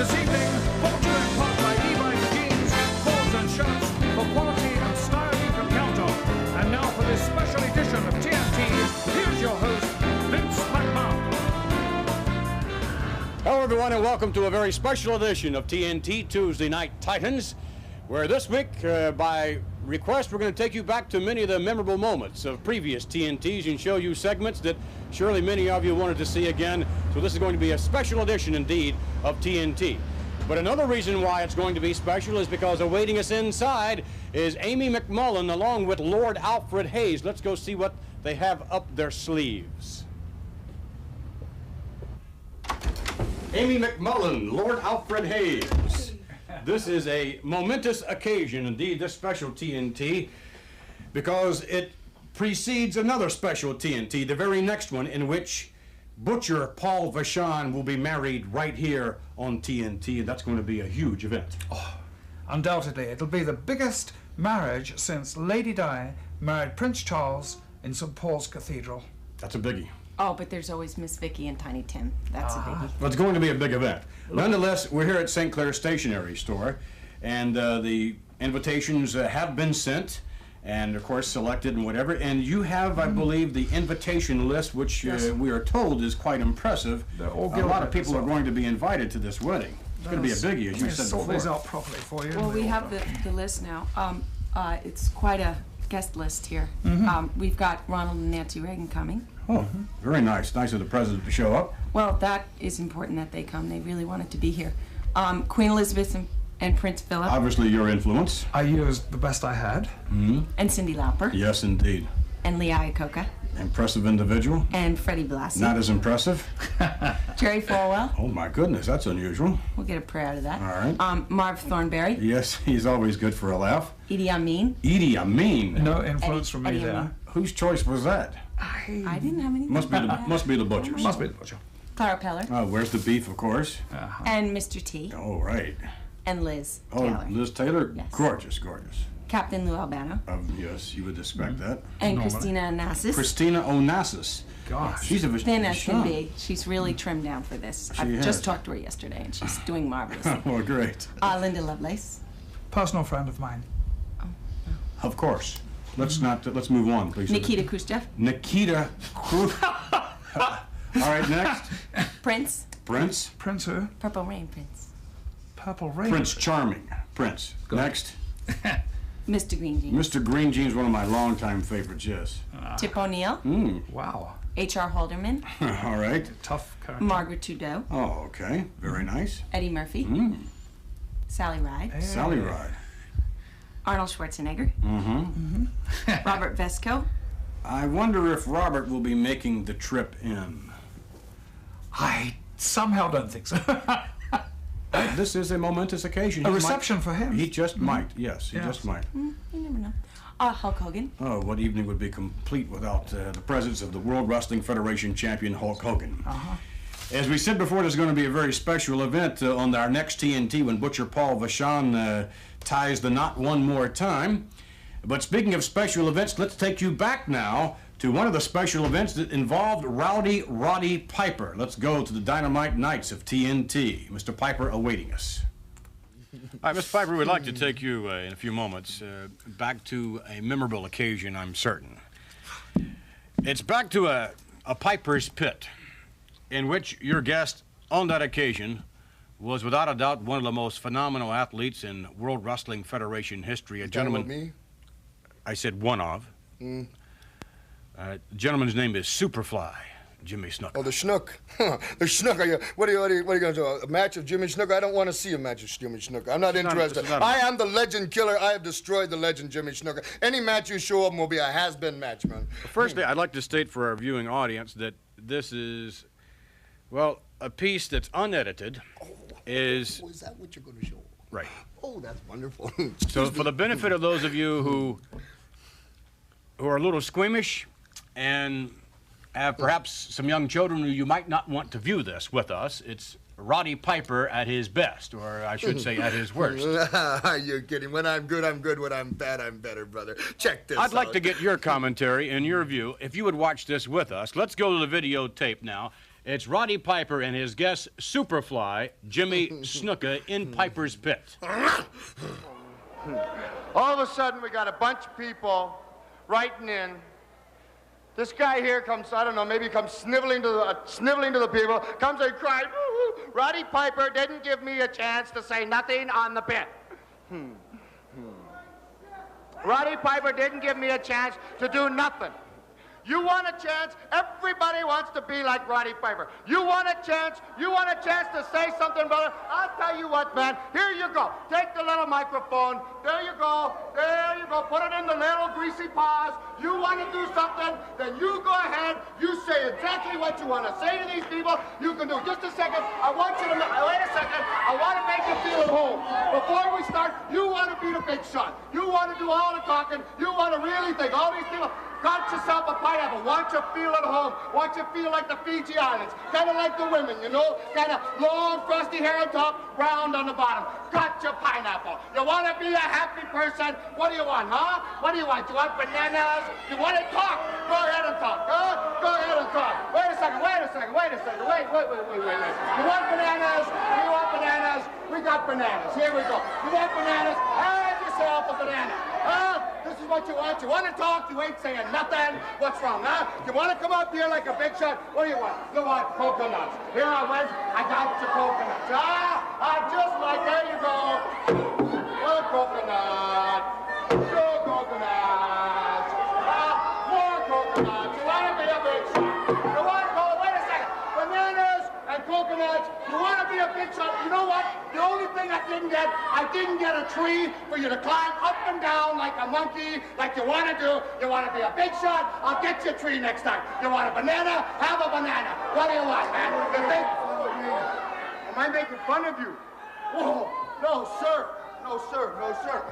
This evening, brought to you in part by Levi's jeans, clothes and shirts for quality and style you can count on. And now for this special edition of TNT, here's your host, Vince McMahon. Hello, everyone, and welcome to a very special edition of TNT Tuesday Night Titans, where this week, by request, we're going to take you back to many of the memorable moments of previous TNTs and show you segments that surely many of you wanted to see again. So this is going to be a special edition, indeed, of TNT. But another reason why it's going to be special is because awaiting us inside is Amy McMullen along with Lord Alfred Hayes. Let's go see what they have up their sleeves. Amy McMullen, Lord Alfred Hayes. This is a momentous occasion, indeed, this special TNT, because it precedes another special TNT, the very next one, in which Butcher Paul Vachons will be married right here on TNT, and that's going to be a huge event. Oh, undoubtedly. It'll be the biggest marriage since Lady Di married Prince Charles in St. Paul's Cathedral. That's a biggie. Oh, but there's always Miss Vicky and Tiny Tim. That's a biggie. Well, it's going to be a big event. Nonetheless, we're here at St. Clair Stationery Store, and the invitations have been sent, and of course selected and whatever. And you have, I believe, the invitation list, which we are told is quite impressive. A lot of people are going to be invited to this wedding. It's going to be a biggie, as you said before. Sort these out properly for you. Well, we have the list now. It's quite a guest list here. We've got Ronald and Nancy Reagan coming. Oh, very nice. Nice of the president to show up. Well, that is important that they come. They really wanted to be here. Queen Elizabeth and Prince Philip. Obviously, your influence. I used the best I had. And Cyndi Lauper. Yes, indeed. And Lee Iacocca. Impressive individual. And Freddie Blassie. Not as impressive. Jerry Falwell. Oh, my goodness, that's unusual. We'll get a prayer out of that. All right. Marv Thornberry. Yes, he's always good for a laugh. Idi Amin. Idi Amin. No influence from me Eddie there. Amin. Whose choice was that? I didn't have any. Must be the butcher's. Must be the butcher. Clara Peller. Oh, where's the beef, of course. And Mr. T. Oh, right. And Liz Oh, Taylor. Liz Taylor? Yes. Gorgeous, gorgeous. Captain Lou Albano. Yes, you would expect that. And Normally. Christina Onassis. Christina Onassis. Gosh. She's a Thin as can Sean. be. She's really trimmed down for this. I has. just talked to her yesterday, and she's doing marvelously. Oh, great. Linda Lovelace. Personal friend of mine. Of course. Let's move on, please. Nikita Khrushchev. Nikita Khrushchev. All right, next. Prince. Prince. Prince who? Purple Rain Prince. Purple Rain. Prince Charming. Prince. Good. Next. Mr. Green Jeans. Mr. Green Jeans, one of my longtime favorites, yes. Tip O'Neill. Wow. H.R. Halderman. All right. Tough character. Margaret Trudeau. Oh, okay. Very nice. Eddie Murphy. Sally Ride. Hey. Sally Ride. Arnold Schwarzenegger. Robert Vesco. I wonder if Robert will be making the trip in. I somehow don't think so. This is a momentous occasion. A He reception might- for him. He just might, yes, he Yes. just might. You never know. Hulk Hogan. Oh, what evening would be complete without the presence of the World Wrestling Federation champion Hulk Hogan. As we said before, there's going to be a very special event on our next TNT when Butcher Paul Vachons ties the knot one more time. But speaking of special events, let's take you back now to one of the special events that involved Rowdy Roddy Piper. Let's go to the Dynamite Nights of TNT. Mr. Piper awaiting us. All right, Mr. Piper, we'd like to take you in a few moments back to a memorable occasion, I'm certain. It's back to a Piper's Pit, in which your guest on that occasion was without a doubt one of the most phenomenal athletes in World Wrestling Federation history. A gentleman. Me? I said one of. The gentleman's name is Superfly Jimmy Snuka. Oh, the Snook. The Snook. What are you going to do? A match of Jimmy Snook? I don't want to see a match of Jimmy Snook. I'm not interested. I am the legend killer. I have destroyed the legend Jimmy Snook. Any match you show up will be a has-been match, man. Firstly, I'd like to state for our viewing audience that this is, well, a piece that's unedited. Is that what you're going to show? Right. Oh, that's wonderful. So for the benefit of those of you who are a little squeamish and have perhaps some young children who you might not want to view this with us, it's Roddy Piper at his best, or I should say at his worst. You're kidding. When I'm good, I'm good. When I'm bad, I'm better, brother. Check this out. I'd like to get your commentary and your view. If you would watch this with us, let's go to the videotape now. It's Roddy Piper and his guest, Superfly, Jimmy Snuka, in Piper's Pit. All of a sudden, we got a bunch of people writing in. This guy here comes, I don't know, maybe he comes sniveling to the people, comes and crying, Roddy Piper didn't give me a chance to say nothing on the pit. Roddy Piper didn't give me a chance to do nothing. You want a chance? Everybody wants to be like Roddy Piper. You want a chance? You want a chance to say something, brother? I'll tell you what, man. Here you go. Take the little microphone. There you go. There you go. Put it in the little greasy paws. You want to do something? Then you go ahead. You say exactly what you want to say to these people. You can do. Just a second. I want you to wait a second. I want to make you feel at home. Before we start, you want to be the big shot. You want to do all the talking. You want to really think. All these people. Got yourself a pineapple. Want you feel at home. Want you feel like the Fiji Islands. Kind of like the women, you know? Kind of long, frosty hair on top, round on the bottom. Got your pineapple. You want to be a happy person? What do you want, huh? What do you want? You want bananas? You want to talk? Go ahead and talk, huh? Go ahead and talk. Wait a second. Wait. You want bananas? You want bananas? We got bananas. Here we go. You want bananas? Have yourself a banana. Huh? This is what you want. You want to talk? You ain't saying nothing. What's wrong, huh? You want to come up here like a big shot? What do you want? You want coconuts. Here I went. I got your coconuts. Just like, there you go. One coconut. Two coconuts. More coconuts. You want to be a big shot. You want to go, wait a second. Bananas and coconuts. You want to be a big shot. You know what? The only thing I didn't get a tree for you to climb up and down like a monkey, like you want to do. You want to be a big shot? I'll get you a tree next time. You want a banana? Have a banana. What do you want, man? You think? Am I making fun of you? Whoa. No, sir. No, sir. No, sir.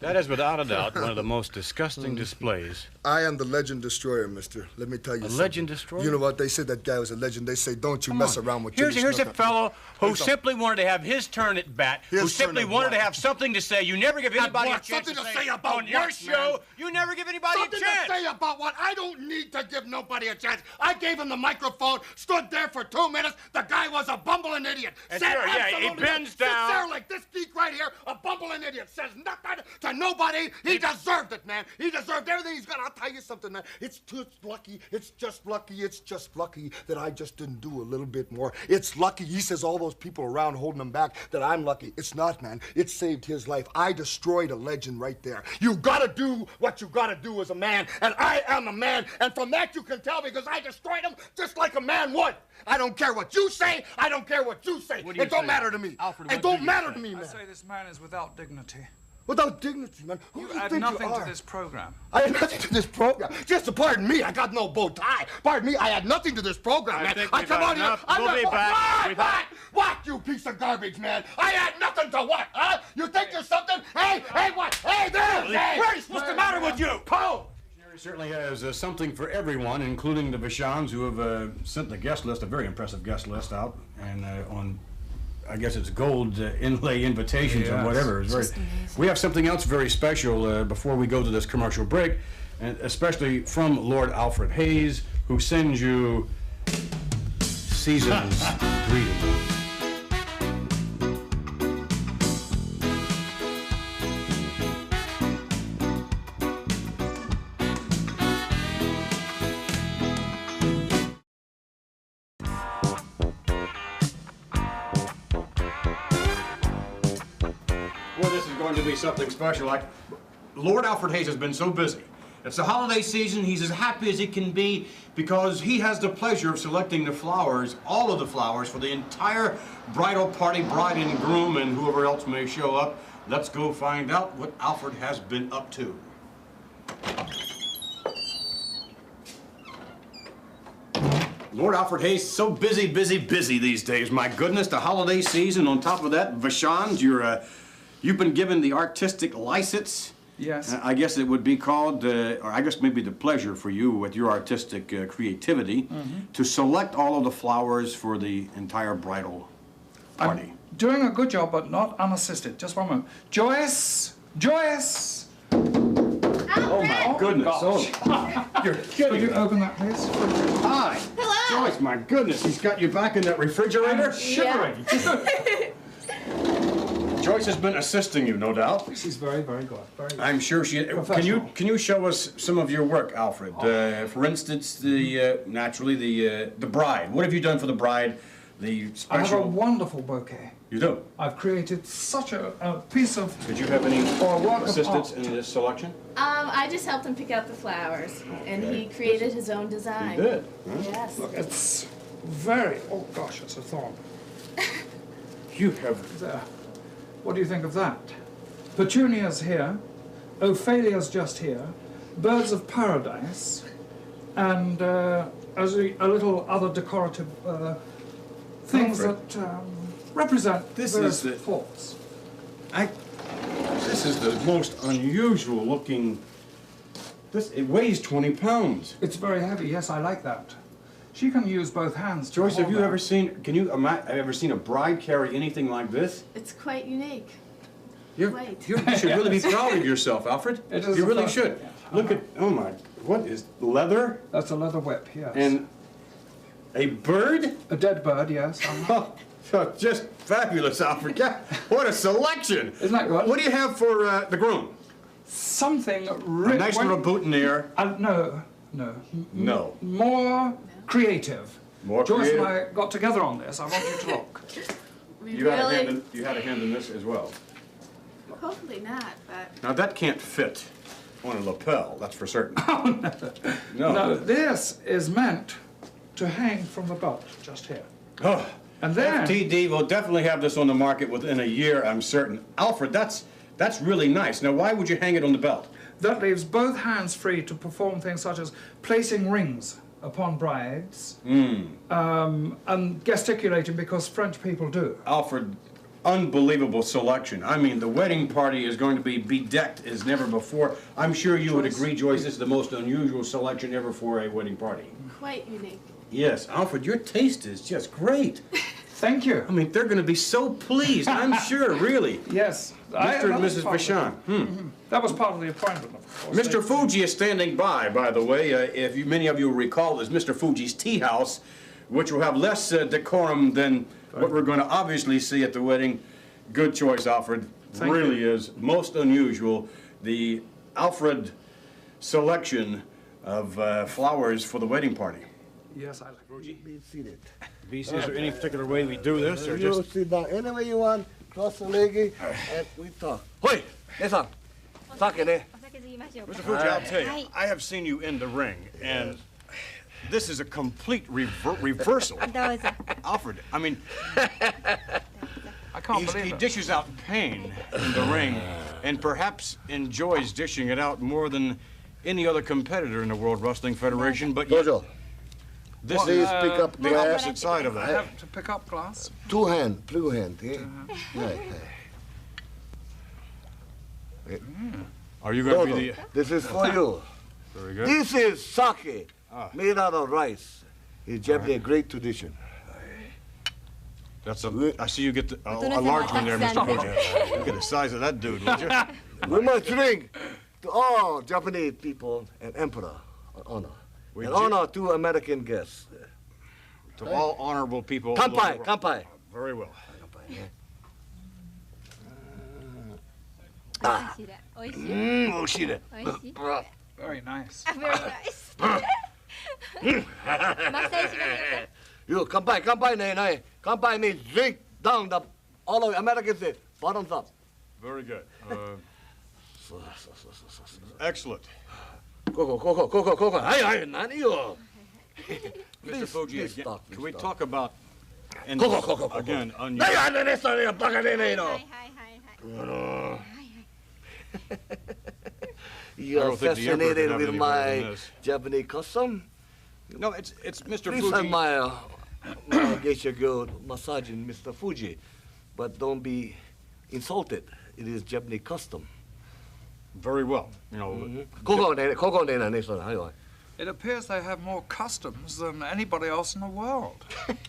That is without a doubt one of the most disgusting displays. I am the legend destroyer, mister. Let me tell you something. A legend destroyer? You know what? They said that guy was a legend. They say, don't you mess around with Jimmy Here's a Snuka. fellow who simply wanted to have his turn at bat, who simply wanted to have something to say. You never give anybody a chance something to say about on your what, show. Man? You never give anybody something a chance. To say about what? I don't need to give nobody a chance. I gave him the microphone, stood there for 2 minutes. The guy was a bumbling idiot. Said he bends down. Sits there like this geek right here, a bumbling idiot. Says nothing to nobody. He deserved it, man. He deserved everything he's got. I'll tell you something, man. It's just lucky. It's just lucky that I just didn't do a little bit more. It's lucky. He says all those people around holding him back that I'm lucky. It's not, man. It saved his life. I destroyed a legend right there. You gotta do what you gotta do as a man, and I am a man, and from that you can tell because I destroyed him just like a man would. I don't care what you say. I don't care what you say. It don't matter to me. Alfred, it don't matter to me, man. I say this man is without dignity. Without dignity, man. Who You do you add think nothing you are? to this program. I had nothing to this program. Just pardon me, I got no bow tie. Pardon me, I had nothing to this program, man. think I we've come had out here. enough. I'm We'll not, be back. What, you piece of garbage, man? I had nothing to what, huh? You think you're something? Hey, what? Hey, there! Hey, what's the matter with you? Paul! He certainly has something for everyone, including the Vachons, who have sent the guest list, a very impressive guest list out, and on, I guess it's gold inlay invitations or whatever. It's very, we have something else very special before we go to this commercial break, and especially from Lord Alfred Hayes, who sends you season's greetings. Well, this is going to be something special. Like, Lord Alfred Hayes has been so busy. It's the holiday season. He's as happy as he can be because he has the pleasure of selecting the flowers, all of the flowers, for the entire bridal party, bride and groom, and whoever else may show up. Let's go find out what Alfred has been up to. Lord Alfred Hayes, so busy these days. My goodness, the holiday season. On top of that, Vachons, you've been given the artistic license. Yes. I guess it would be called, or I guess maybe the pleasure for you with your artistic creativity to select all of the flowers for the entire bridal party. I'm doing a good job, but not unassisted. Just one moment. Joyce! Joyce! Oh my goodness! Oh, you're Could kidding you me. open that, please? Hi. Hello. Joyce, my goodness, he's got you back in that refrigerator. Shivering. Joyce has been assisting you, no doubt. She's very, very good. Very good. I'm sure she. Professional. Can you show us some of your work, Alfred? For instance, naturally the bride. What have you done for the bride? The I have a special. wonderful bouquet. You do. I've created such a piece of... Did you have any Or work of assistance art. in this selection? I just helped him pick out the flowers, and he created his own design. You did. Huh? Yes. Look, it's very... Oh, gosh, it's a thorn. You have. There. What do you think of that? Petunia's here. Ophelia's just here. Birds of paradise. And as a little other decorative things Alfred. that represent This various is the- thoughts. This is the most unusual looking. It weighs 20 pounds. It's very heavy. Yes, I like that. She can use both hands. to Joyce, have hold you that. ever seen? Have ever seen a bride carry anything like this? It's quite unique. You Wait. should really be proud of yourself, Alfred. It is You a really first, should. yeah. Look at, oh my, what is leather That's a leather whip, yes. and a bird? a dead bird, yes. Oh, just fabulous, Alfred. Yeah, what a selection. Isn't that good? What do you have for the groom? Something A rich. nice little boutonniere. No. No. More creative. More Joyce creative. and I got together on this. I want you to look. We You had, really, you had a hand in this as well. hopefully not, but Now that can't fit on a lapel, that's for certain. No, No. this is meant to hang from the belt, just here. Oh, And then, FTD will definitely have this on the market within a year, I'm certain. Alfred, that's really nice. Now, why would you hang it on the belt? that leaves both hands free to perform things such as placing rings upon brides and gesticulating, because French people do. Alfred, unbelievable selection. I mean, the wedding party is going to be bedecked as never before. I'm sure you would agree, Joyce, this is the most unusual selection ever for a wedding party. quite unique. Yes, Alfred, your taste is just great. Thank you. I mean, they're going to be so pleased, I'm sure, really. Yes. Mr. and Mrs. Vachon. That was part of the appointment, of course. Mr. Fuji is standing by the way. If many of you recall, is Mr. Fuji's tea house, which will have less decorum than what we're going to obviously see at the wedding. Good choice, Alfred. really is most unusual. The Alfred selection of flowers for the wedding party. Yes, I like it. Be seated. Is there any particular way we do this, or You just... sit down any way you want, cross the leg, and we talk. Hoi! Nesan! Sake ne? Mr. Fuji, I'll tell you, I have seen you in the ring, and this is a complete reversal. Alfred, I mean, I can't believe he it. dishes out pain in the ring, and perhaps enjoys dishing it out more than any other competitor in the World Wrestling Federation, but yet, Dojo, this please is pick up the glass. opposite side of I that. have to pick up glass. Two hand, eh? Hey. Are you going to be Dojo, the... this is for you. Very good. This is sake, made out of rice. It's Japanese great tradition. That's a... I see you get a large one there, Mr. Fuji. Look at the size of that dude, would you? We must drink to all Japanese people and emperor honor. We And do- honor to American guests. To all honorable people... all over Kanpai, the world. kanpai. Very well. Oshire. Very nice. Very nice. You kanpai, ne. Kanpai means drink down the all of Americans say bottoms up. Very good. Excellent. Go. Hey, nani yo. Mr. Fuji, please again, stop, can please we stop. talk about... And Go. again, Hey, unusual... ne sorry, baka ne no. You I don't think the Emperor could fascinated have with any better than my this. Japanese custom? No, it's Mr. Please Fuji. admire my geisha girl massaging Mr. Fuji, but don't be insulted. It is Japanese custom. Very well. You know, Koko ne sorry. Hi. It appears they have more customs than anybody else in the world.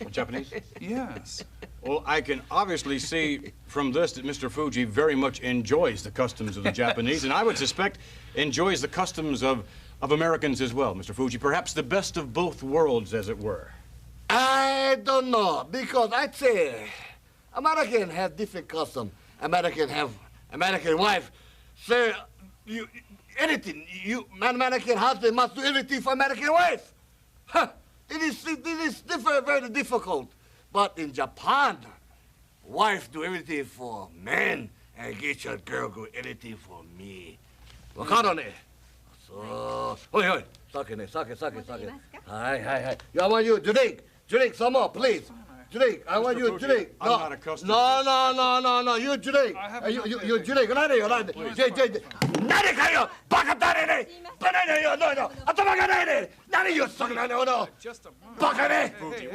Japanese? Yes. Well, I can obviously see from this that Mr. Fuji very much enjoys the customs of the Japanese, and I would suspect enjoys the customs of Americans as well, Mr. Fuji. Perhaps the best of both worlds, as it were. I don't know, because I'd say American have different custom. American have American wife. Say, you anything. American husband must do everything for American wife. Huh. It is very difficult. But in Japan, wife do everything for man, and get your girl do anything for me. Wakaro ne? So, hoi. Sake. Hi. I want you to drink some more, please. Drink. I want you to Fuji, drink. I'm not accustomed No. You drink. I have You not drink. Nani kayo? Baka tare ne? Banana yo, no. Atama ga nai ne? Nani yo, suck no. Just a moment. Baka ne? Hey,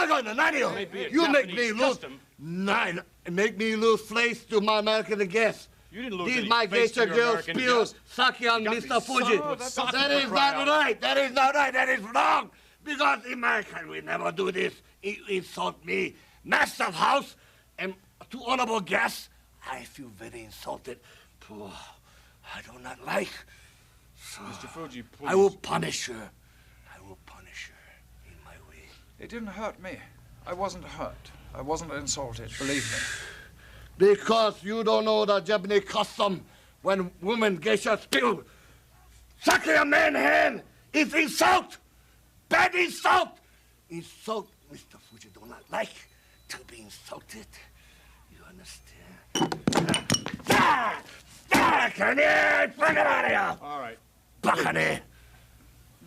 Go. Nani yo? May be a You make Japanese me lose. custom. Nine. Make me lose face to my American guests. You didn't lose These any my face to geisha your girls American spill guests. sake on You got Mr. me Fuji. soaked with sake That for is crying out not right. That is wrong. Because American will never do this. Insult me. Master of house and two honorable guests. I feel very insulted. I do not like. So Mr. Fuji, please. I will punish her. In my way. It didn't hurt me. I wasn't hurt. I wasn't insulted, believe me. Because you don't know the Japanese custom when women geisha spill sake a man's hand is insult. Bad insult. Insult Mr. Fuji do not like to be insulted. You understand? All right. Bakane.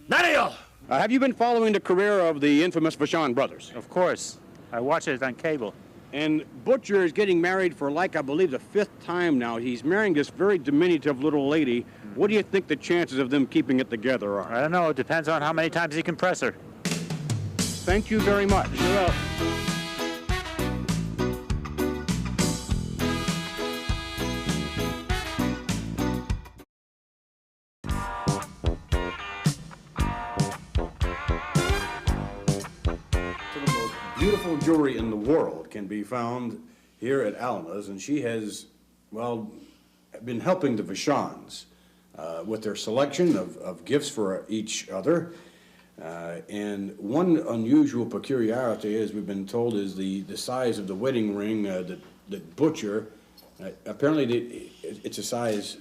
Nario. Have you been following the career of the infamous Vachon brothers? Of course. I watch it on cable. And Butcher is getting married for, like, I believe, the 5th time now. He's marrying this very diminutive little lady. What do you think the chances of them keeping it together are? I don't know. It depends on how many times he can press her. Thank you very much. You're welcome. The most beautiful jewelry in the world can be found here at Alma's, and she has, well, been helping the Vachons with their selection of gifts for each other. And one unusual peculiarity, as we've been told, is the size of the wedding ring that Butcher Apparently, it's a size.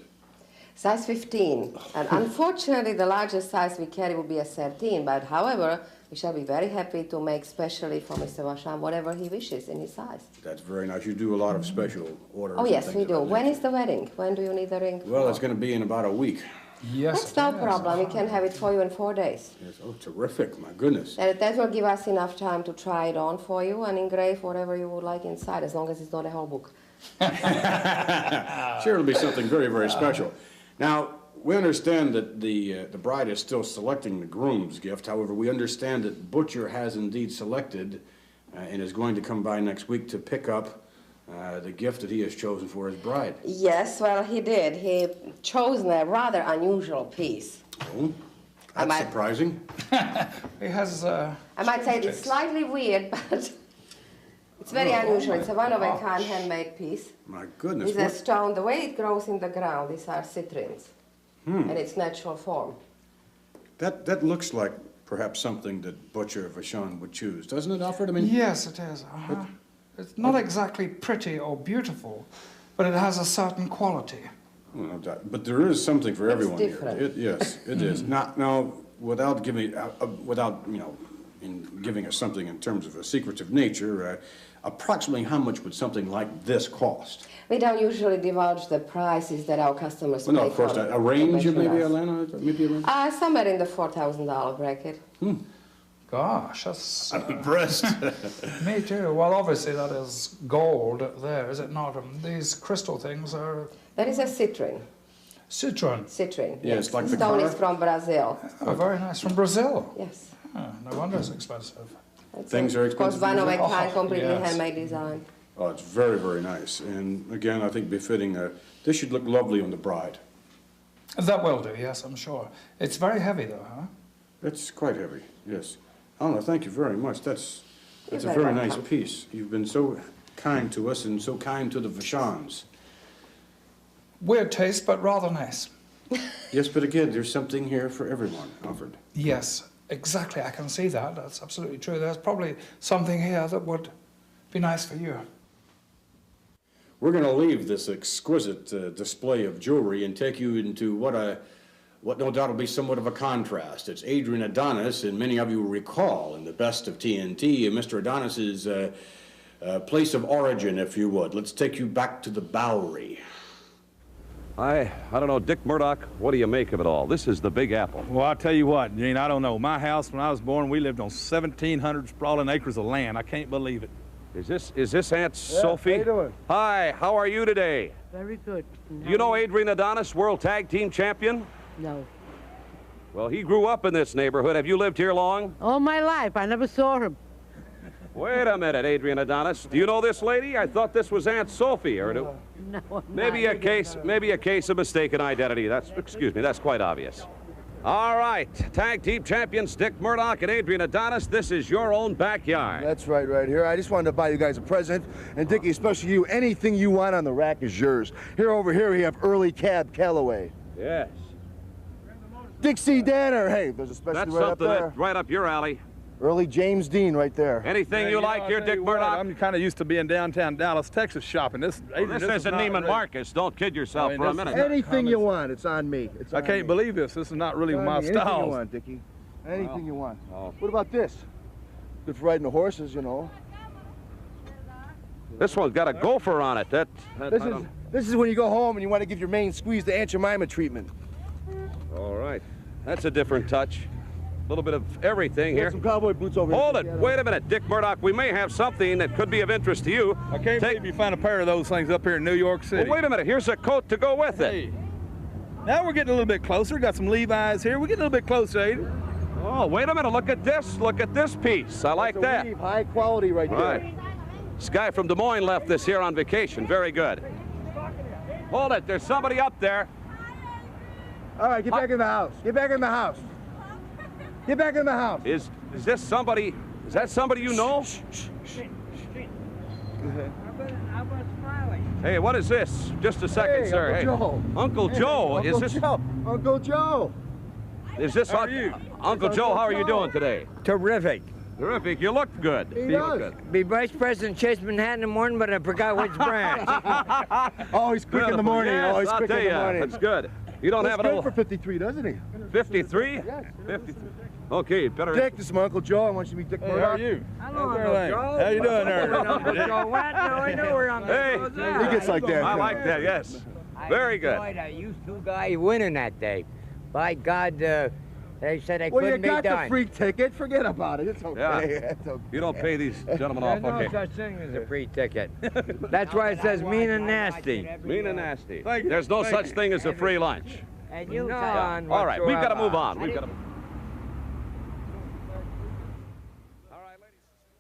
Size 15. And unfortunately, the largest size we carry will be a 13. But however, we shall be very happy to make specially for Mr. Vachons whatever he wishes in his size. That's very nice. You do a lot of special orders. Oh, yes, we do. When is the wedding? When do you need the ring? Well, it's going to be in about a week. Yes. That's no problem. We can have it for you in 4 days. Yes. Oh, terrific. My goodness. That will give us enough time to try it on for you and engrave whatever you would like inside, as long as it's not a whole book. Sure, it'll be something very, very special. Now, we understand that the bride is still selecting the groom's gift. However, we understand that Butcher has indeed selected and is going to come by next week to pick up the gift that he has chosen for his bride. Yes, well, he did. He chose a rather unusual piece. Oh, that's surprising. He has. I might say it's slightly weird, but it's very unusual. It's a one-of-a-kind handmade piece. My goodness. It's a stone. The way it grows in the ground, these are citrines. In its natural form. That looks like perhaps something that Butcher Vachons would choose, doesn't it, Alfred? I mean, Yes, it is. It's not exactly pretty or beautiful, but it has a certain quality. Well, no doubt. But there is something for everyone different. here. Yes, it is. Now, without giving, in giving us something in terms of a secretive nature, approximately how much would something like this cost? We don't usually divulge the prices that our customers pay No, of course for. not. A range, maybe, Alana? Maybe a range? Somewhere in the $4,000 bracket. Gosh, that's... I'm impressed. Me too. Well, obviously that is gold there, is it not? These crystal things are... That is a citrine. Citrine? Citrine, yes. Like the stone car? is from Brazil. Oh, very nice. From Brazil? Yes. Oh, no wonder it's expensive. Things are expensive. Of course, one-of-a-kind, completely yes. handmade design. Oh, it's very, very nice. And again, I think befitting, this should look lovely on the bride. That will do, yes, I'm sure. It's very heavy, though, huh? It's quite heavy, yes. Anna, thank you very much. That's a very very nice welcome. piece. You've been so kind to us and so kind to the Vachons. Weird taste, but rather nice. Yes, but again, there's something here for everyone, Alfred. Yes, exactly. I can see that. That's absolutely true. There's probably something here that would be nice for you. We're going to leave this exquisite display of jewelry and take you into what no doubt will be somewhat of a contrast. It's Adrian Adonis, and many of you recall in the best of TNT, Mr. Adonis's place of origin, if you would. Let's take you back to the Bowery. I don't know, Dick Murdoch, what do you make of it all? This is the Big Apple. Well, I'll tell you what, Gene, I don't know. My house, when I was born, we lived on 1,700 sprawling acres of land. I can't believe it. Is this Aunt Sophie? How you doing? Hi, how are you today? Very good. Do you know Adrian Adonis, World Tag Team Champion? No. Well, he grew up in this neighborhood. Have you lived here long? All my life. I never saw him. Wait a minute, Adrian Adonis. Do you know this lady? I thought this was Aunt Sophie. Or No, I'm maybe not. a case of mistaken identity. Excuse me, that's quite obvious. All right, Tag Team Champions Dick Murdoch and Adrian Adonis, this is your own backyard. That's right here. I just wanted to buy you guys a present, and Dickie, especially you, anything you want on the rack is yours. Over here we have Early Cab Callaway. Yes. Dixie Danner, hey, there's a special That's right up something there. that's right up your alley. Early James Dean right there. Anything you like here, Dick Murdoch? I'm kind of used to being downtown Dallas, Texas shopping. This isn't Neiman Marcus. Don't kid yourself for a minute. Anything you want, it's on me. I can't believe this. This is not really my Anything style. you want, Dickie. Anything you want. Oh. What about this? Good for riding the horses, you know. This one's got a gopher on it. This is when you go home and you want to give your main squeeze the Aunt Jemima treatment. All right. That's a different touch. A little bit of everything here. Some cowboy boots over here. Hold it. Wait a minute, Dick Murdoch. We may have something that could be of interest to you. I can't believe you find a pair of those things up here in New York City. Well, wait a minute. Here's a coat to go with it. Hey. Now we're getting a little bit closer. Got some Levi's here. We're getting a little bit closer, Adrian. Oh, wait a minute. Look at this. Look at this piece. I like that. Weave, high quality right there. Right. This guy from Des Moines left this here on vacation. Very good. Hold it. There's somebody up there. All right, get back in the house. Get back in the house. Get back in the house. Is this somebody? Is that somebody you know? Hey, what is this? Just a second, Hey, sir. Uncle Joe. Uncle Joe. Uncle Is this? Joe. Uncle Joe. Is this How are you? Uncle Joe? How are you doing today? Terrific. Terrific. You look good. You look good. Be Vice President Chase Manhattan in the morning, but I forgot which branch. Oh, he's quick in the morning. Yes, Oh, he's I'll quick tell in the you, morning. that's good. You don't have it good all. for 53, doesn't he? 53? Yes. 53. Okay, better. Dick, this is my Uncle Joe. I want you to meet Dick Murdoch. How are you? Hello, How's Uncle everything? Joe. How you doing there? Uncle Joe. What? No, I know we're on the Hey, he gets like that. I like that, yes. Very good. I enjoyed you two guys winning that day. By God, they said they Well, you couldn't be got done. the free ticket. Forget about it. It's okay. Yeah. It's okay. You don't pay these gentlemen off, There's okay? no such thing as a free ticket. That's why it says mean and nasty. Mean and nasty. There's no such thing as a free lunch. And you, Yeah. All right, we've got to move on. We've got to.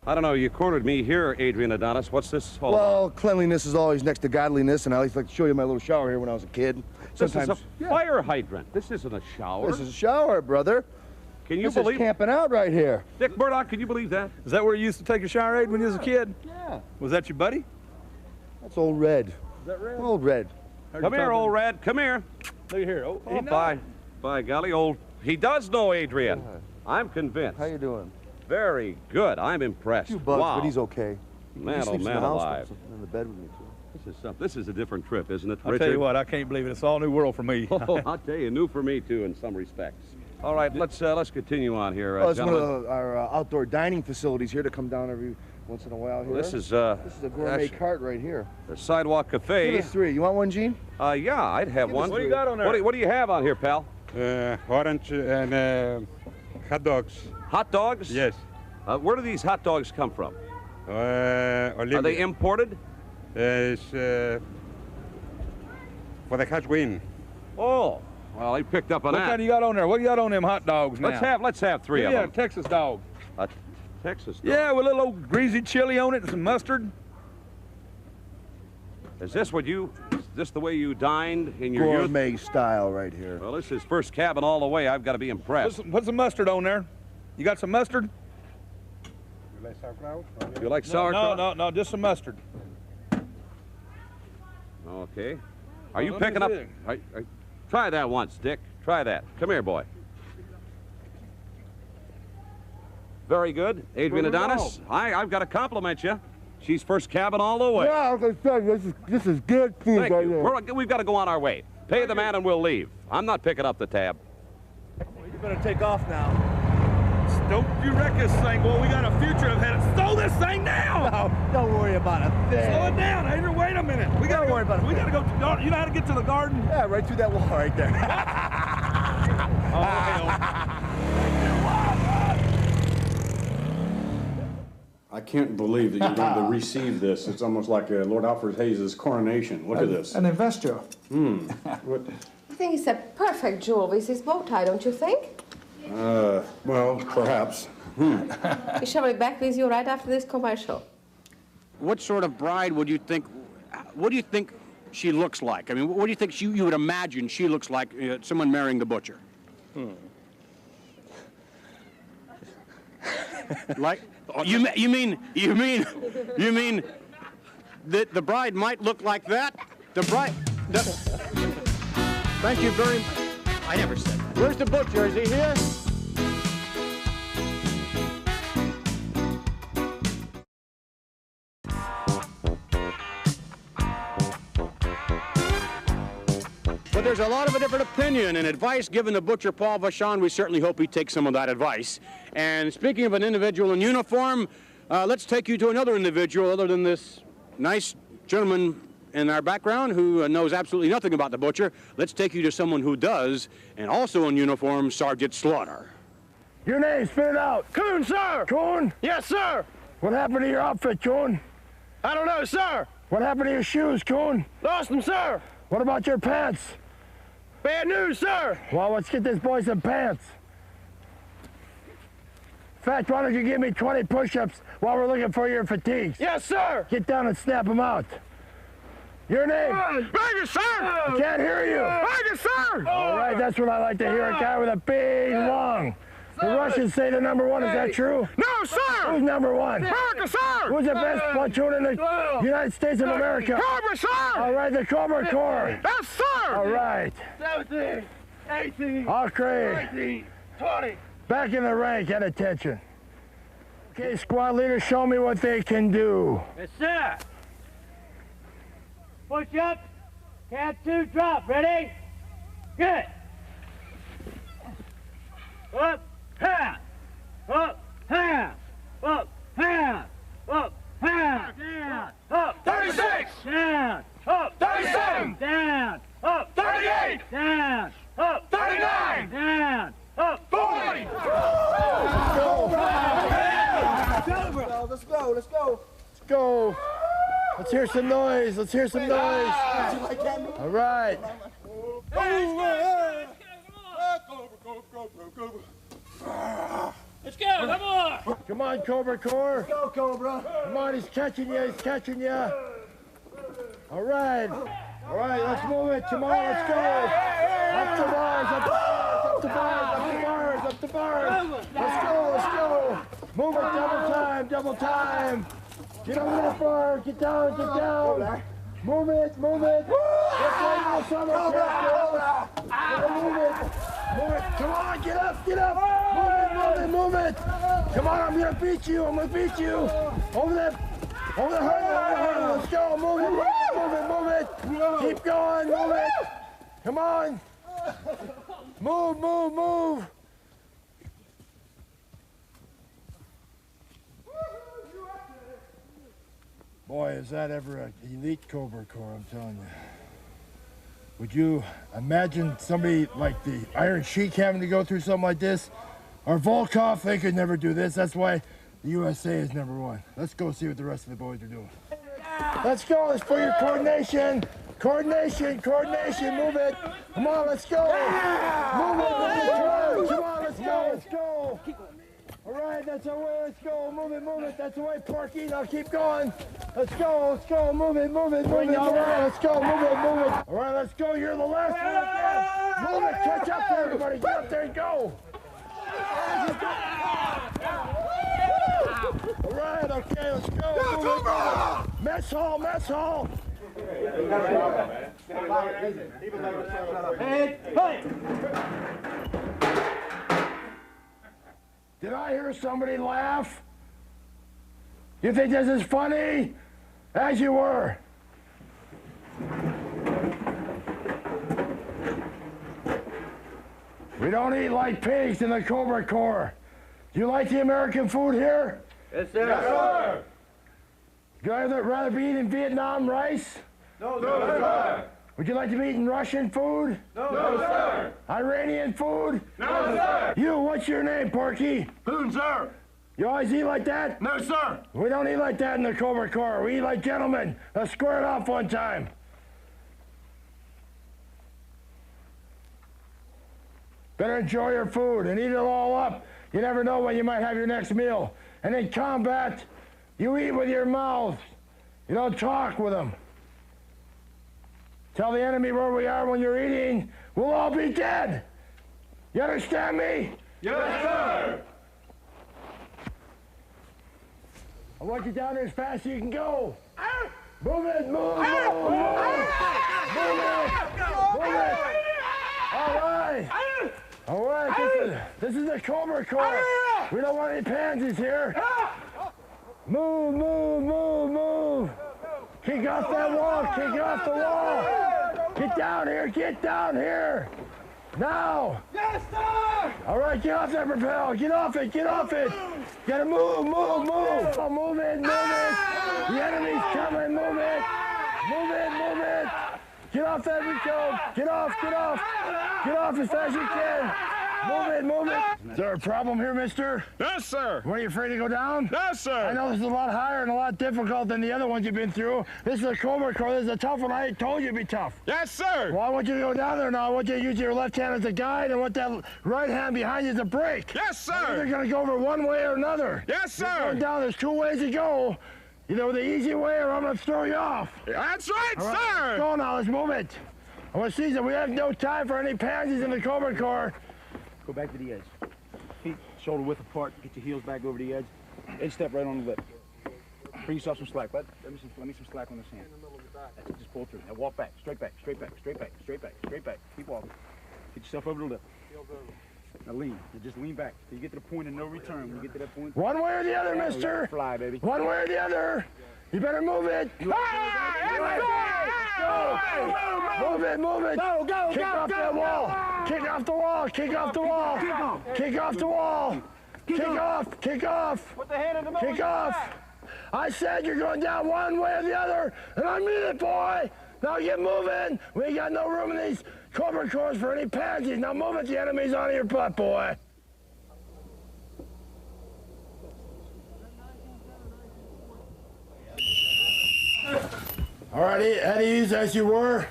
I don't know, you cornered me here, Adrian Adonis. What's this all about? Well, cleanliness is always next to godliness, and I always like to show you my little shower here when I was a kid. This is a fire hydrant. This isn't a shower. This is a shower, brother. Can you This believe? is camping out right here. Dick Murdoch, can you believe that? Is that where you used to take a shower, Aid, when you was a kid? Yeah. Was that your buddy? That's Old Red. Is that Red? Old Red. Come here, old Red. Come here. Look here. Oh, Oh, by golly, old. He does know Adrian. I'm convinced. How you doing? Very good. I'm impressed. Few bugs, wow. but he's okay. Man, he oh sleeps man in the house, alive. in the bed with me too. This is something. This is a different trip, isn't it, I'll Richard? tell you what, I can't believe it. It's all new world for me. Oh, I'll tell you, new for me too, in some respects. All right, let's continue on here, Oh, it's one gentlemen. of our outdoor dining facilities here to come down every once in a while here. This is a gourmet actually- cart right here. The Sidewalk Cafe. Give us 3. You want one, Gene? Yeah, I'd have Give us one. What do you got on there? What do you have on here, pal? Orange and hot dogs. Hot dogs? Yes. Where do these hot dogs come from? Are Olympia. they imported? It's for the catch win. Oh, well, they picked up on What that. kind you got on there? What you got on them hot dogs now? Let's have 3 of Yeah, them. Texas dog. A Texas dog. Yeah, with a little old greasy chili on it and some mustard. Is this the way you dined in your youth? Gourmet style right here. Well, this is first cabin all the way. I've got to be impressed. Put some mustard on there. You got some mustard? You like sauerkraut? You like sauerkraut? No, just some mustard. Okay. Are you Let me picking up? see. Try that once, Dick. Try that. Come here, boy. Very good. Adrian Where we Adonis, I've got to compliment you. She's first cabin all the way. Yeah, I was going to say, this is good food Thank right you. here. We've got to go on our way. Pay the man and we'll leave. I'm not picking up the tab. Well, you better take off now. Don't you wreck this thing, boy. We got a future ahead. Slow this thing down. No, don't worry about a thing. Slow it down, Adrian. Wait a minute. We gotta worry about it. We gotta go to the garden. You know how to get to the garden? Yeah, right through that wall right there. Oh, hell. I can't believe that you're going to receive this. It's almost like Lord Alfred Hayes' coronation. Look at this. An investor. What? I think it's a perfect jewel with this bow tie, don't you think? Well, perhaps. We shall be back with you right after this commercial. What sort of bride would you think? What do you think she looks like? I mean, what do you think you would imagine she looks like? Someone marrying the butcher. Like you mean that the bride might look like that? The bride. Thank you very much. I never said that. Where's the butcher? Is he here? But there's a lot of a different opinion and advice given to Butcher Paul Vachons. We certainly hope he takes some of that advice. And speaking of an individual in uniform, let's take you to another individual other than this nice gentleman in our background who knows absolutely nothing about the butcher. Let's take you to someone who does, and also in uniform, Sergeant Slaughter. Your name, spit it out. Coon, sir. Coon? Yes, sir. What happened to your outfit, Coon? I don't know, sir. What happened to your shoes, Coon? Lost them, sir. What about your pants? Bad news, sir. Well, let's get this boy some pants. In fact, why don't you give me 20 push-ups while we're looking for your fatigues? Yes, sir. Get down and snap them out. Your name? Burger, sir. I can't hear you. Burger, sir. All right, that's what I like to hear, a guy with a big lung. The Russians say they're number one, is that true? No, sir. Who's number one? Burger, sir. Who's the best platoon in the United States of America? Cobra, sir. All right, the Cobra Corps. Yes, sir. All right. 17, 18, Okay. 19, 20. Back in the rank and attention. Okay, squad leader, show me what they can do. Yes, sir. Push up. Count 2, drop. Ready? Good. Up, half. Up, half. Up, half. Up, half. Down. Up. 36. Down. Up. 37. Down. Up. 38. Down. Up. 39. Down. Up. 40. Let's go. Let's go. Let's hear some noise. Let's hear some noise. All right. Let's go. Come on. Come on, Cobra Corps. Let's go, Cobra. Come on, he's catching you. He's catching you. All right. All right, let's move it. Come on, let's go. Up the bars, up the bars, up the bars, up the bars, up the bars. Let's go, let's go. Move it, double time, double time. Get over that bar, get down, get down. Move it, move it. Let's go now, summer. Move it. Move it. Come on, get up, get up. Move it, move it, move it. Come on, I'm gonna beat you, I'm gonna beat you. Over the hurdle, let's go. Move it, move it, move it. Keep going, move it. Come on. Move, move, move. Boy, is that ever an elite Cobra Corps, I'm telling you. Would you imagine somebody like the Iron Sheik having to go through something like this? Or Volkov, they could never do this. That's why the USA is #1. Let's go see what the rest of the boys are doing. Let's go, it's for your coordination. Coordination, coordination, move it. Come on, let's go. Move it, come on, let's go, let's go. All right, that's our way, let's go. Move it, that's the way, Porky. Now keep going. Let's go, move it, move it, move it. All right, let's go, move it, move it. All right, let's go, you're the last one. Move it, catch up there, everybody. Get up there and go. All right, okay, let's go. Move it. Mess hall, mess hall. Hey, hey. Did I hear somebody laugh? You think this is funny? As you were. We don't eat like pigs in the Cobra Corps. Do you like the American food here? Yes, sir. Yes, sir. Would you rather be eating Vietnam rice? No, sir. Would you like to be eating Russian food? No, sir. Iranian food? No, sir. You, what's your name, Porky? Poon, sir. You always eat like that? No, sir. We don't eat like that in the Cobra Corps. We eat like gentlemen. Let's square it off one time. Better enjoy your food and eat it all up. You never know when you might have your next meal. And in combat, you eat with your mouth. You don't talk with them. Tell the enemy where we are when you're eating. We'll all be dead. You understand me? Yes, sir. I want you down there as fast as you can go. Move it, move, move, move. Move it. All right. All right, this is the Cobra Corps. We don't want any pansies here. Move, move, move, move. Kick off that wall, kick off the wall. Get down here. Now. Yes, sir. All right, get off that rappel. Get off it. Gotta move, move, move. Oh, move it. The enemy's coming, move it. Get off that Rico. Get off as fast as you can. Move it. Is there a problem here, mister? Yes, sir. Were you afraid to go down? Yes, sir. I know this is a lot higher and a lot difficult than the other ones you've been through. This is a Cobra Corps. This is a tough one. I told you it'd be tough. Yes, sir. Well, I want you to go down there now. I want you to use your left hand as a guide and want that right hand behind you as a brake. Yes, sir. You're either going to go over one way or another. Yes, sir. You're going down. There's 2 ways to go. Either the easy way or I'm going to throw you off. That's right, All right, sir. let's go now. Let's move it. I want to see that we have no time for any pansies in the Cobra Corps. Go back to the edge. Feet shoulder width apart. Get your heels back over the edge. Edge step right on the lip. Bring yourself some slack. Let me some slack on this hand. That's it. Just pull through. Now walk back. Straight back. Keep walking. Get yourself over the lip. Now lean. Just lean back. Till you get to the point of no return. When you get to that point. One way or the other, mister. Fly, baby. One way or the other. You better move it. Move it, move it. Go. Kick off that wall. Kick off the wall. Kick off the wall. Kick off the wall. Kick off. Put the hand in the middle. Kick off. I said you're going down one way or the other, and I mean it, boy. Now get moving. We ain't got no room in these cobra cores for any pansies. Now move it. The enemy's on your butt, boy. All right, at ease as you were.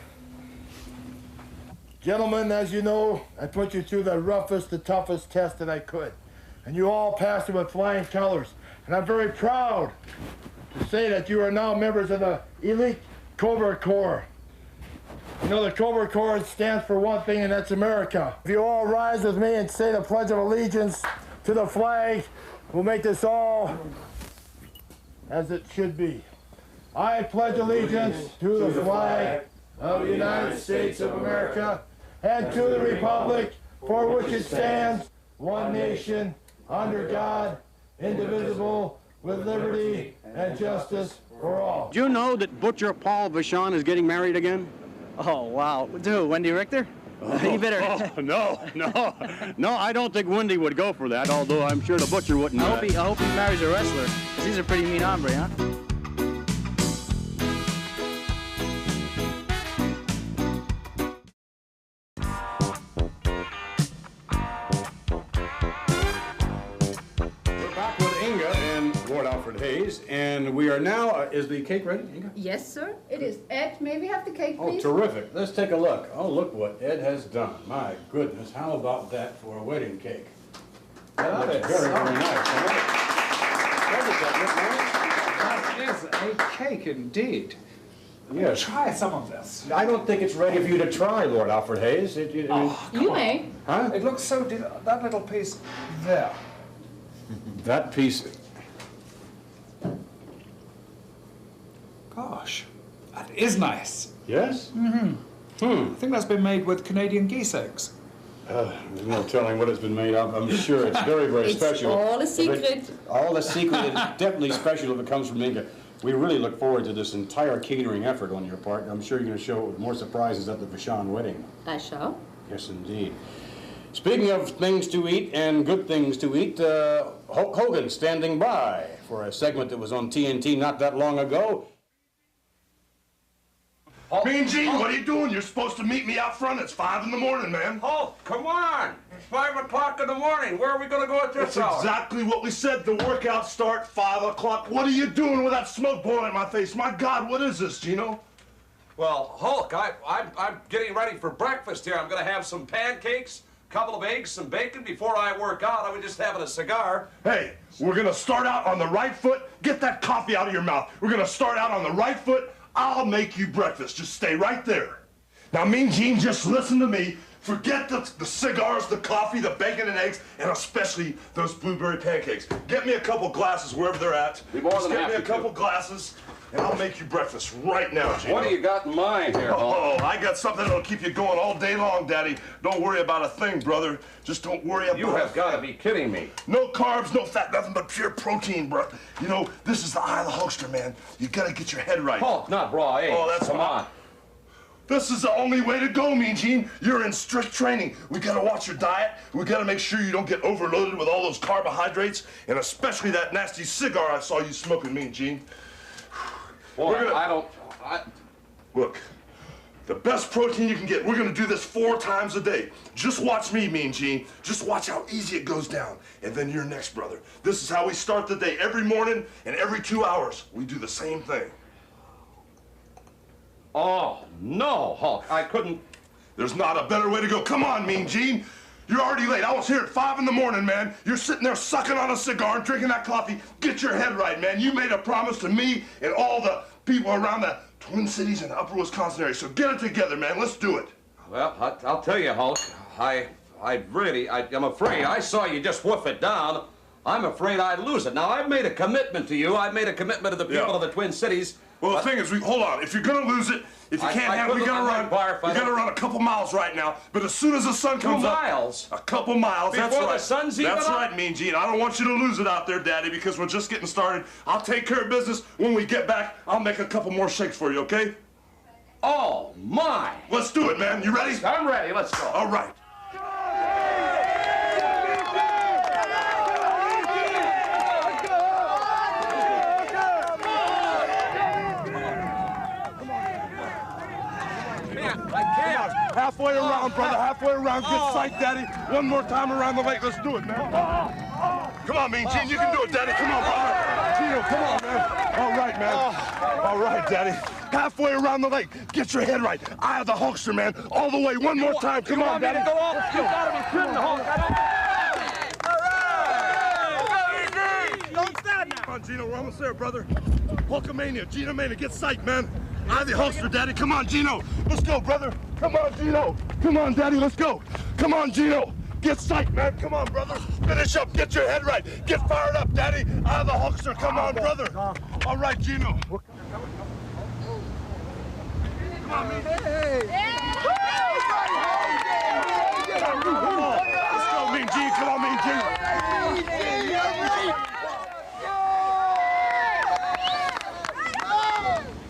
Gentlemen, as you know, I put you through the roughest, the toughest test that I could. And you all passed it with flying colors. And I'm very proud to say that you are now members of the elite Cobra Corps. You know, the Cobra Corps stands for one thing, and that's America. If you all rise with me and say the Pledge of Allegiance to the flag, we'll make this all as it should be. I pledge allegiance to the flag of the United States of America and to the republic for which it stands, one nation, under God, indivisible, with liberty and justice for all. Do you know that Butcher Paul Vachons is getting married again? Oh, wow. To Wendy Richter? You better... No, I don't think Wendy would go for that, although I'm sure the Butcher wouldn't. I hope he marries a wrestler, 'cause he's a pretty mean hombre, huh? Lord Alfred Hayes, and we are now, is the cake ready, Inga? Yes, sir, it is. Ed, may we have the cake, Oh, please? terrific. Let's take a look. Oh, look what Ed has done. My goodness, how about that for a wedding cake? That looks very, very nice. That is a cake indeed. Yes. Try some of this. I don't think it's ready for you to try, Lord Alfred Hayes. You may. Huh? It looks so that little piece there. That piece... Gosh, that is nice. Yes? Mm-hmm. I think that's been made with Canadian geese eggs. There's no telling what it's been made of. I'm sure it's very, very special. It's all a secret. All a secret. It's definitely special if it comes from Inga. We really look forward to this entire catering effort on your part. I'm sure you're going to show more surprises at the Vachon wedding. I shall. Yes, indeed. Speaking of things to eat and good things to eat, Hulk Hogan standing by for a segment that was on TNT not that long ago. Mean Gene, what are you doing? You're supposed to meet me out front. It's 5 in the morning, man. Hulk, come on. It's 5 o'clock in the morning. Where are we going to go at this That's hour? exactly what we said. The workout start 5 o'clock. What are you doing with that smoke boiling in my face? My God, what is this, Gino? Well, Hulk, I'm getting ready for breakfast here. I'm going to have some pancakes, a couple of eggs, some bacon. Before I work out, I was just having a cigar. Hey, we're going to start out on the right foot. Get that coffee out of your mouth. We're going to start out on the right foot. I'll make you breakfast. Just stay right there. Now, Mean Gene, just listen to me. Forget the cigars, the coffee, the bacon and eggs, and especially those blueberry pancakes. Get me a couple glasses wherever they're at. Be more than Just get happy me a couple glasses, and I'll make you breakfast right now, Gene. What do you got in mind here, Hulk? Oh, I got something that'll keep you going all day long, Daddy. Don't worry about a thing, brother. Just don't worry about You have got to be kidding me. No carbs, no fat, nothing but pure protein, bro. You know, this is the eye of the Hulkster, man. You gotta get your head right. Hulk, not raw eggs. Oh, that's come on. This is the only way to go, Mean Gene. You're in strict training. We gotta watch your diet. We gotta make sure you don't get overloaded with all those carbohydrates, and especially that nasty cigar I saw you smoking, Mean Gene. Boy, Look, the best protein you can get, we're gonna do this 4 times a day. Just watch me, Mean Gene. Just watch how easy it goes down. And then you're next, brother. This is how we start the day. Every morning and every 2 hours, we do the same thing. Oh, no, Hulk, I couldn't. There's not a better way to go. Come on, Mean Gene. You're already late. I was here at 5 in the morning, man. You're sitting there sucking on a cigar and drinking that coffee. Get your head right, man. You made a promise to me and all the people around the Twin Cities and the Upper Wisconsin area. So get it together, man. Let's do it. Well, I'll tell you, Hulk, I'm afraid I saw you just woof it down. I'm afraid I'd lose it. Now, I've made a commitment to you. I've made a commitment to the people of the Twin Cities. Well, the thing is, hold on. If you're gonna lose it, if you can't have it, we gotta run. We gotta run a couple miles right now. But as soon as the sun comes up, a couple miles. Before that's right. the sun's even That's up? right, Mean Gene. I don't want you to lose it out there, Daddy, because we're just getting started. I'll take care of business. When we get back, I'll make a couple more shakes for you. Okay? Oh my! Let's do it, man. You ready? I'm ready. Let's go. All right. Halfway around, brother. Halfway around. Get sight, Daddy. One more time around the lake. Let's do it, man. Come on, Mean Gene. You can do it, Daddy. Come on, brother. Gino, come on, man. All right, man. All right, Daddy. Halfway around the lake. Get your head right. Eye of the Hulkster, man. All the way. One more time. Come on, Daddy. Go off. You gotta be kidding the Hulk. Don't stand now. Come on, Gino. We're almost there, brother. Hulkamania. Gino Mania. Get sight, man. Eye of the Hulkster, Daddy. Come on, Gino. Let's go, brother. Come on, Gino. Come on, Daddy. Let's go. Come on, Gino. Get sight, man. Come on, brother. Finish up. Get your head right. Get fired up, Daddy. Eye of the Hulkster. Come on, brother. All right, Gino. Come on, man. Come on. Let's go, Mean Gene. Come on, Mean Gene.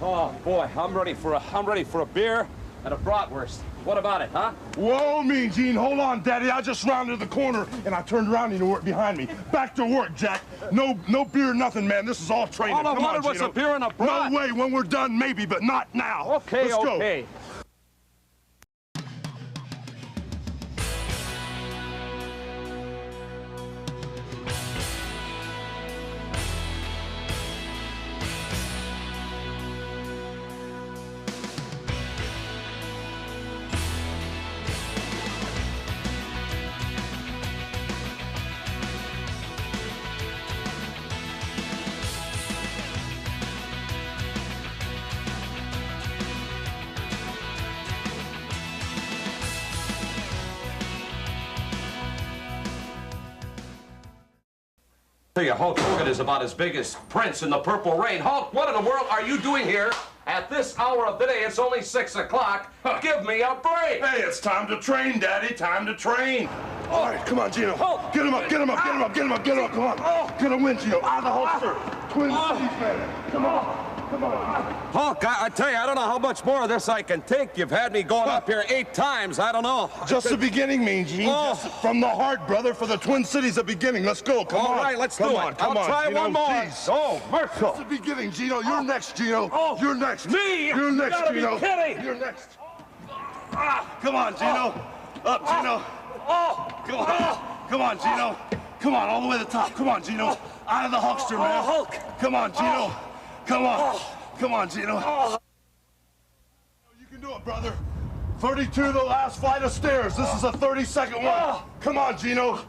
Oh boy, I'm ready for a beer and a bratwurst. What about it, huh? Whoa, Mean Gene, hold on, Daddy. I just rounded the corner and I turned around and you were behind me. Back to work, Jack. No beer, nothing, man. This is all training. All I Come wanted on, was Gino. a beer and a brat. No way. When we're done, maybe, but not now. Okay, Let's go. okay. Tell you, Hulk Hogan is about as big as Prince in the Purple Rain. Hulk, what in the world are you doing here at this hour of the day? It's only 6 o'clock. Give me a break. Hey, it's time to train, Daddy. Time to train. All right, come on, Gino. Hulk. Get him up, get him up, get him up, get him up, get him up. Come on. Get a win, Gino. Out of the Hulkster. Twin Cities, man. Come on. Come on. Hulk, I tell you, I don't know how much more of this I can take. You've had me going up here 8 times. I don't know. Just the beginning, Mean Gene. Just from the heart, brother, for the Twin Cities, the beginning. Let's go. Come on. All right, let's come do on, it. Come I'll on, try Gino, one more. Please. Oh, merciful. Just the beginning, Gino. You're next, Gino. You're next. Me? You're next, You gotta be Gino. kidding. You're next. Come on, Gino. Up, Gino. Come on. Come on, Gino. Come on, all the way to the top. Come on, Gino. Out of the Hulkster, man. Hulk. Come on, Gino. Come on. Come on, Gino. You can do it, brother. 32, the last flight of stairs. This is a 30-second one. Come on, Gino.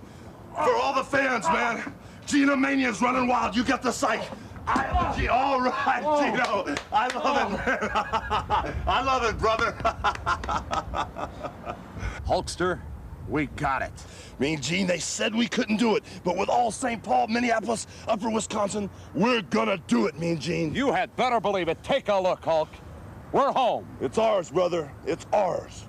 For all the fans, man. Gino Mania's running wild. You get the psych. All right, Gino. I love it, man. I love it, brother. Hulkster, we got it. Mean Gene, they said we couldn't do it, but with all St. Paul, Minneapolis, Upper Wisconsin, we're gonna do it, Mean Gene. You had better believe it. Take a look, Hulk. We're home. It's ours, brother. It's ours.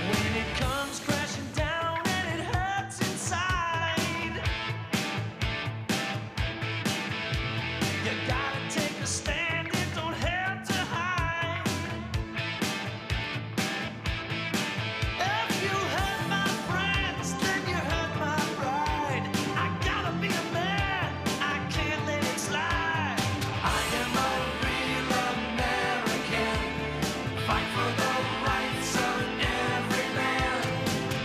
When it comes crashing down and it hurts inside, you gotta take a stand, it don't have to hide. If you hurt my friends, then you hurt my pride. I gotta be a man, I can't let it slide. I am a real American, fight for the rights of every man.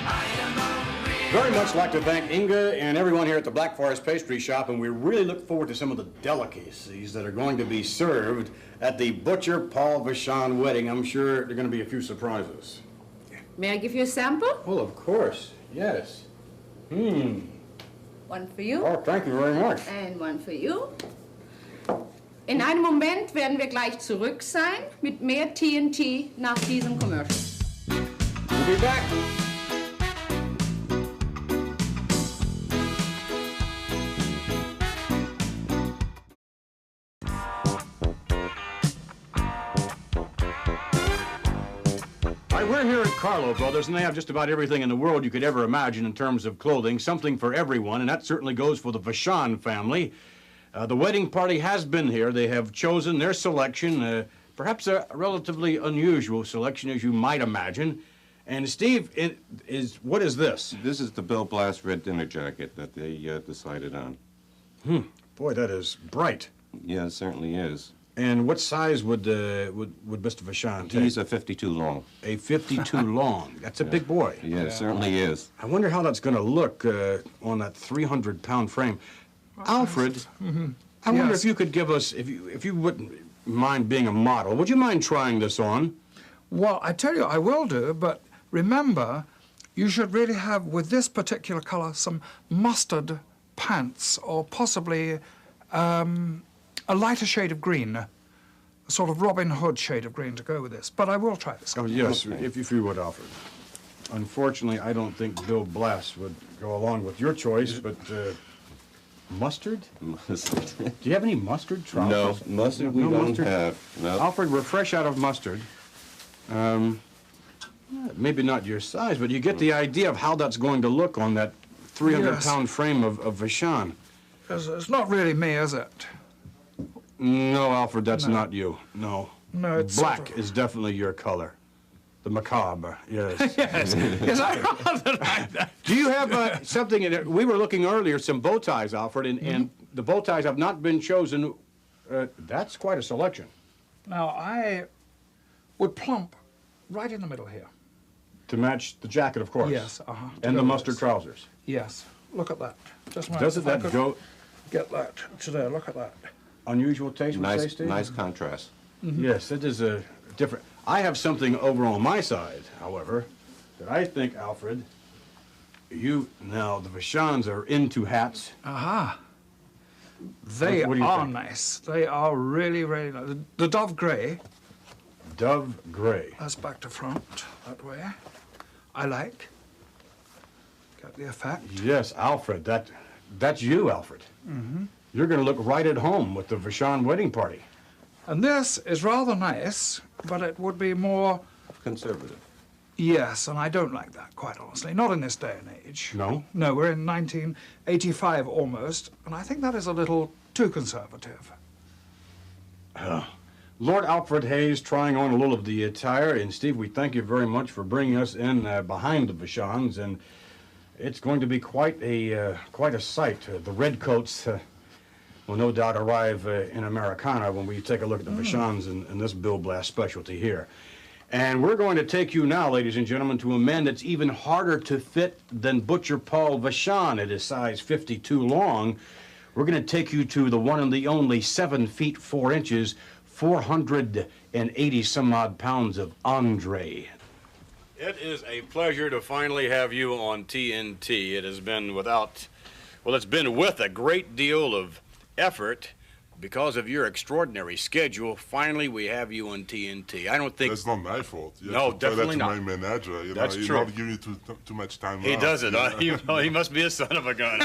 I am a real Very much like to thank Inga and everyone here at the Black Forest Pastry Shop, and we really look forward to some of the delicacies that are going to be served at the Butcher Paul Vachons wedding. I'm sure there are going to be a few surprises. May I give you a sample? Well, of course, yes. One for you. Oh, thank you very much. And one for you. In einem Moment werden wir gleich zurück sein mit mehr TNT nach diesem Commercial. We'll be back. we're here at Carlo Brothers, and they have just about everything in the world you could ever imagine in terms of clothing, something for everyone, and that certainly goes for the Vachon family. The wedding party has been here. They have chosen their selection, perhaps a relatively unusual selection, as you might imagine. And Steve, what is this? This is the Bill Blass red dinner jacket that they decided on. Boy, that is bright. Yeah, it certainly is. And what size would Mr. Vachon take? He's a 52 long. A 52 long. That's a big boy. Yeah, it certainly is. I wonder how that's going to look on that 300-pound frame. Alfred, I wonder if you could give us, if you wouldn't mind being a model, would you mind trying this on? Well, I tell you, I will do, but remember, you should really have, with this particular color, some mustard pants, or possibly a lighter shade of green, a sort of Robin Hood shade of green to go with this. But I will try this. Oh, yes, if you would, Alfred. Unfortunately, I don't think Bill Blass would go along with your choice, but mustard? Mustard. Do you have any mustard trousers? No, mustard we don't have. No. Alfred, we're fresh out of mustard. Maybe not your size, but you get the idea of how that's going to look on that 300-pound frame of Vachon. It's not really me, is it? No, Alfred, that's not you. No. No, it's black is definitely your color. The macabre, yes. Yes, I rather like that. Do you have something in it? We were looking earlier, some bow ties, Alfred, and the bow ties have not been chosen. That's quite a selection. Now, I would plump right in the middle here. To match the jacket, of course. Yes, And the mustard trousers. Yes, look at that. Doesn't that go? Get that to there, look at that. Unusual taste, would you say, Steve? Nice contrast. Yes, it is a different. I have something over on my side, however, that I think, Alfred, now the Vachons are into hats. They what do you are think? nice. They are really, really nice. The dove grey. Dove grey. That's back to front, that way. I like. Got the effect. Yes, Alfred, that's you, Alfred. You're going to look right at home with the Vachon wedding party. And this is rather nice, but it would be more... Conservative. Yes, and I don't like that, quite honestly. Not in this day and age. No? No, we're in 1985 almost, and I think that is a little too conservative. Lord Alfred Hayes trying on a little of the attire, and Steve, we thank you very much for bringing us in behind the Vachons, and it's going to be quite a sight. The redcoats will no doubt arrive in Americana when we take a look at the Vachons and this Bill Blass specialty here. And we're going to take you now, ladies and gentlemen, to a man that's even harder to fit than Butcher Paul Vachon at his size 52 long. We're going to take you to the one and the only 7 feet 4 inches, 480 some odd pounds of Andre. It is a pleasure to finally have you on TNT. It has been it's been with a great deal of effort because of your extraordinary schedule. Finally, we have you on TNT. I don't think... That's not my fault. No, definitely not. That's my manager. That's true. true. Not giving you too much time. He does it. He must be a son of a gun.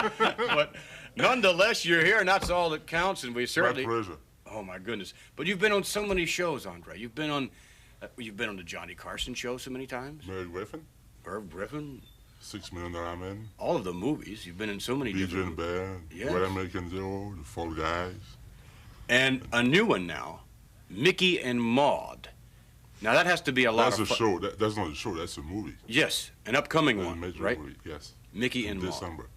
But nonetheless, you're here, and that's all that counts, and we certainly... My pleasure. Oh, my goodness. But you've been on so many shows, Andre. You've been on the Johnny Carson show so many times. Merv Griffin. Merv Griffin. $6 Million Man. All of the movies. You've been in so many different... Bear, yes. What American Zero, The Fall Guys. And a new one now, Mickey and Maude. Now, that has to be a lot of fun. That's a show. That's not a show. That's a movie. Yes, an upcoming one, right? Movie, yes. Mickey and Maude. December.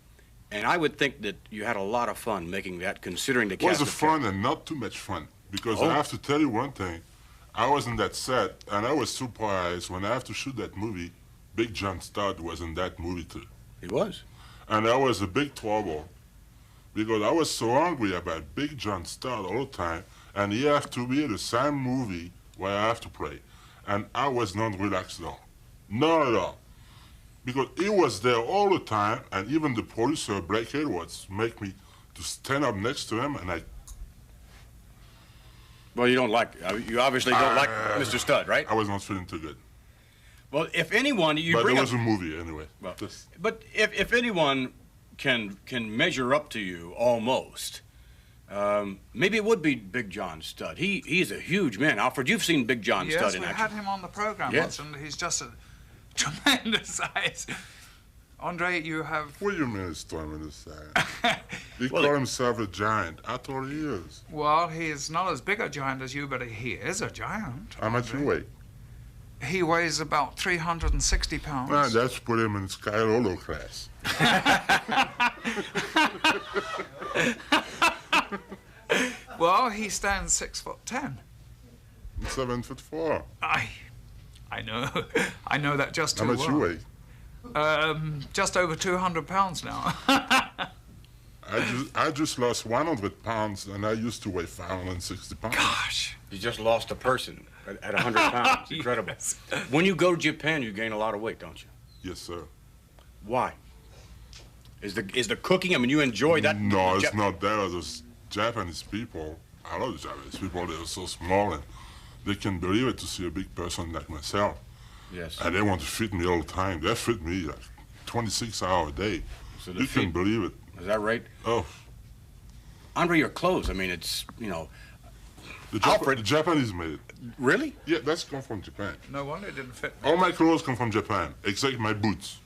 And I would think that you had a lot of fun making that, considering the cast. It was fun and not too much fun. Because I have to tell you one thing. I was in that set, and I was surprised when I have to shoot that movie, Big John Stott was in that movie too. He was. And that was a big trouble. Because I was so angry about Big John Stott all the time, and he have to be in the same movie where I have to play. And I was not relaxed at all. Not at all. Because he was there all the time, and even the producer, Blake Edwards, make me to stand up next to him, and I... Well, you obviously don't like Mr. Stott, right? I was not feeling too good. Well, if anyone, but it was a movie anyway. Well, but if anyone can measure up to you almost, Maybe it would be Big John Studd. He's a huge man. Alfred, you've seen Big John Studd in Yes, we action. had him on the program once, and he's just a tremendous size. Andre, you have... What do you mean it's tremendous size? He called himself a giant. I thought he is. Well, he's not as big a giant as you, but he is a giant. How much you weigh? He weighs about 360 pounds. Well, that's put him in Sky Lolo class. Well, he stands 6'10". 7'4". I know. I know that just too How much well. you weigh? Just over 200 pounds now. I just lost 100 pounds, and I used to weigh 560 pounds. Gosh. You just lost a person at 100 pounds. Incredible. Yes. When you go to Japan, you gain a lot of weight, don't you? Yes, sir. Why? Is the cooking? I mean, you enjoy that? No, it's not that. Those Japanese people, I love the Japanese people. They're so small, and they can believe it to see a big person like myself. Yes. And they want to feed me all the time. They feed me like 26 hours a day. So you can believe it. Is that right? Oh. Andre, your clothes, I mean, it's, you know... The Japanese made it. Really? Yeah, that's come from Japan. No wonder it didn't fit me. All my clothes come from Japan, except my boots.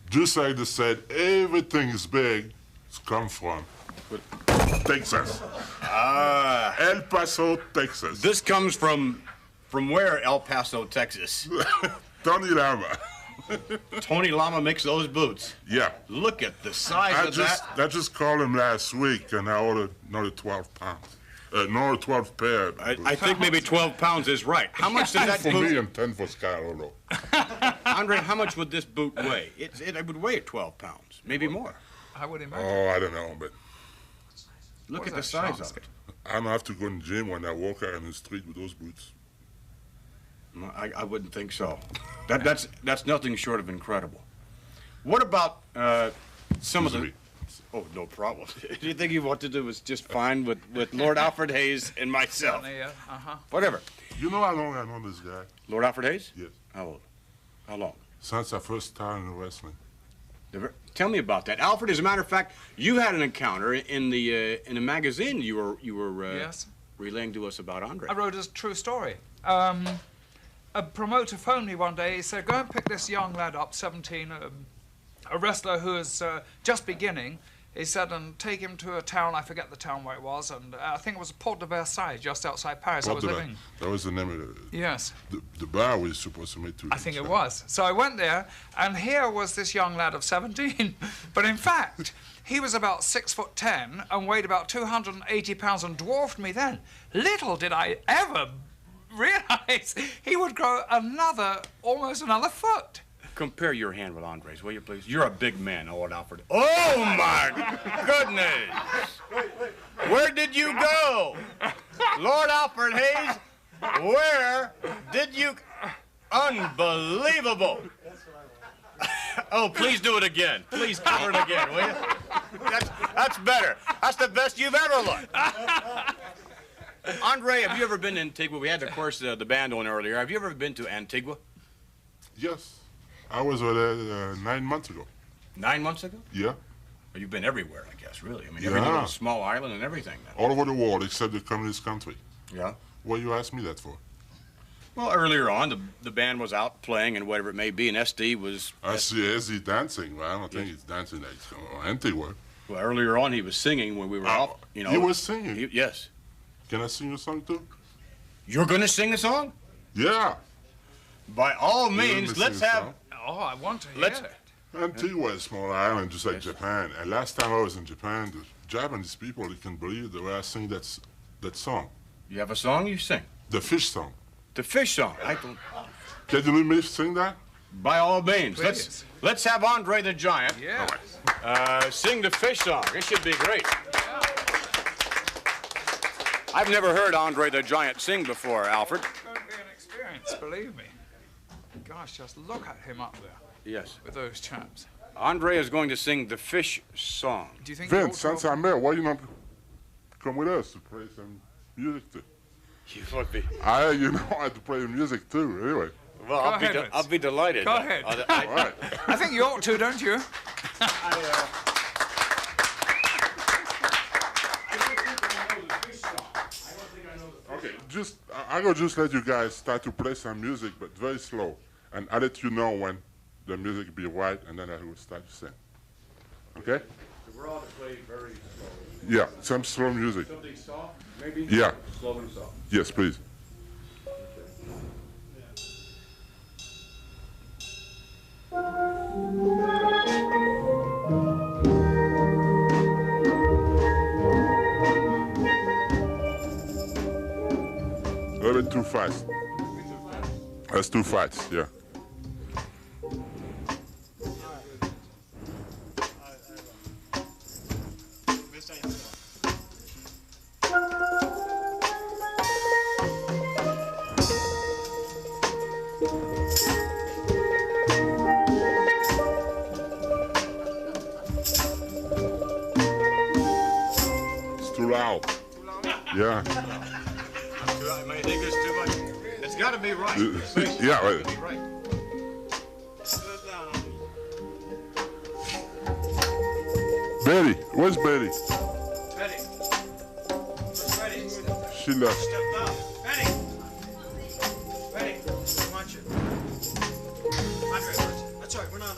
Just like they said, everything is big. It's come from Texas. Ah. El Paso, Texas. This comes from where, El Paso, Texas? Tony Lama. Tony Lama makes those boots. Yeah. Look at the size of that. I just called him last week, and I ordered another 12 pounds. No, 12 pair. I think maybe 12 pounds is right. How much does that for boot... me and 10 for Sky Lolo. Andre, how much would this boot weigh? It would weigh 12 pounds, maybe more. I would imagine. Oh, I don't know, but... Look at the size of it. I don't have to go in the gym when I walk out in the street with those boots. No, I wouldn't think so. That's nothing short of incredible. What about some of the... Oh, no problem. Anything you want to do is just fine with Lord Alfred Hayes and myself. Whatever. You know how long I know this guy? Lord Alfred Hayes? Yes. How old? How long? Since I first started in wrestling. Tell me about that, Alfred. As a matter of fact, you had an encounter in a magazine. You were yes, relaying to us about Andre. I wrote a true story. A promoter phoned me one day. He said, "Go and pick this young lad up, 17, a wrestler who is just beginning." He said, "and take him to a town, I forget the town where it was, and I think it was Port de Versailles, just outside Paris. I was living." That was the name of it. Yes. The bar we were supposed to meet to. I think it was. So I went there, and here was this young lad of 17. But in fact, he was about 6'10" and weighed about 280 pounds and dwarfed me then. Little did I ever realize he would grow almost another foot. Compare your hand with Andre's, will you, please? You're a big man, Lord Alfred. Oh, my goodness! Where did you go? Lord Alfred Hayes, where did you... Unbelievable! Oh, please do it again. Please cover it again, will you? That's better. That's the best you've ever looked. Andre, have you ever been to Antigua? We had, of course, the band on earlier. Have you ever been to Antigua? Yes. I was there 9 months ago. 9 months ago? Yeah. Well, you've been everywhere, I guess, really. I mean, every little small island and everything. All over the world except the communist country. Yeah. What you asked me that for? Well, earlier on, the band was out playing and whatever it may be, and SD was... I see SD dancing, but I don't think he's dancing like Antigua. Well, earlier on, he was singing when we were out, you know. He was singing? Yes. Can I sing a song, too? You're going to sing a song? Yeah. By all means, let's have... Oh, I want to hear it. Antigua is a small island, just like Japan. And last time I was in Japan, the Japanese people, they can believe the way I sing that song. You have a song you sing? The fish song. The fish song? I don't... Can you let me sing that? By all means. Let's have Andre the Giant sing the fish song. It should be great. I've never heard Andre the Giant sing before, Alfred. It's going to be an experience, believe me. Gosh, just look at him up there. Yes. With those chaps. Andre is going to sing the fish song. Do you think Vince, since I'm there, why you not come with us to play some music too? You would be. I have to play the music too, anyway. Well, I'll be delighted. Go ahead. All right. I think you ought to, don't you? I'm gonna just let you guys start to play some music, but very slow. And I'll let you know when the music be right, and then I will start to sing. Okay? So we're all to play very slow. Yeah, some slow music. Something soft, maybe? Yeah. Slow and soft. Yes, please. A little bit too fast. That's too fast, yeah. It's too loud. Yeah. I may think it's too much. It's got to be right. Yeah, right. Be right. Betty, where's Betty? Betty. Where's Betty? She left. Step down. Betty. Betty. I want you. Andre, that's all right. We're not.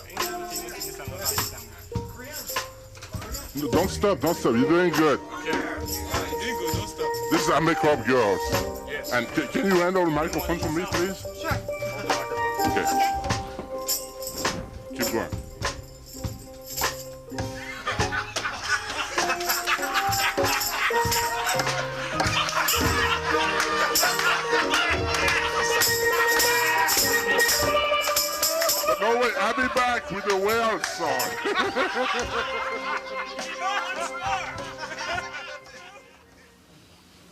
No, don't stop, don't stop. You're doing good. Yeah. You're doing good. Don't stop. This is our makeup girls. Yes. And can you handle the microphone for me, please? Sure. Okay. Keep going. No, wait, I'll be back with the whale song.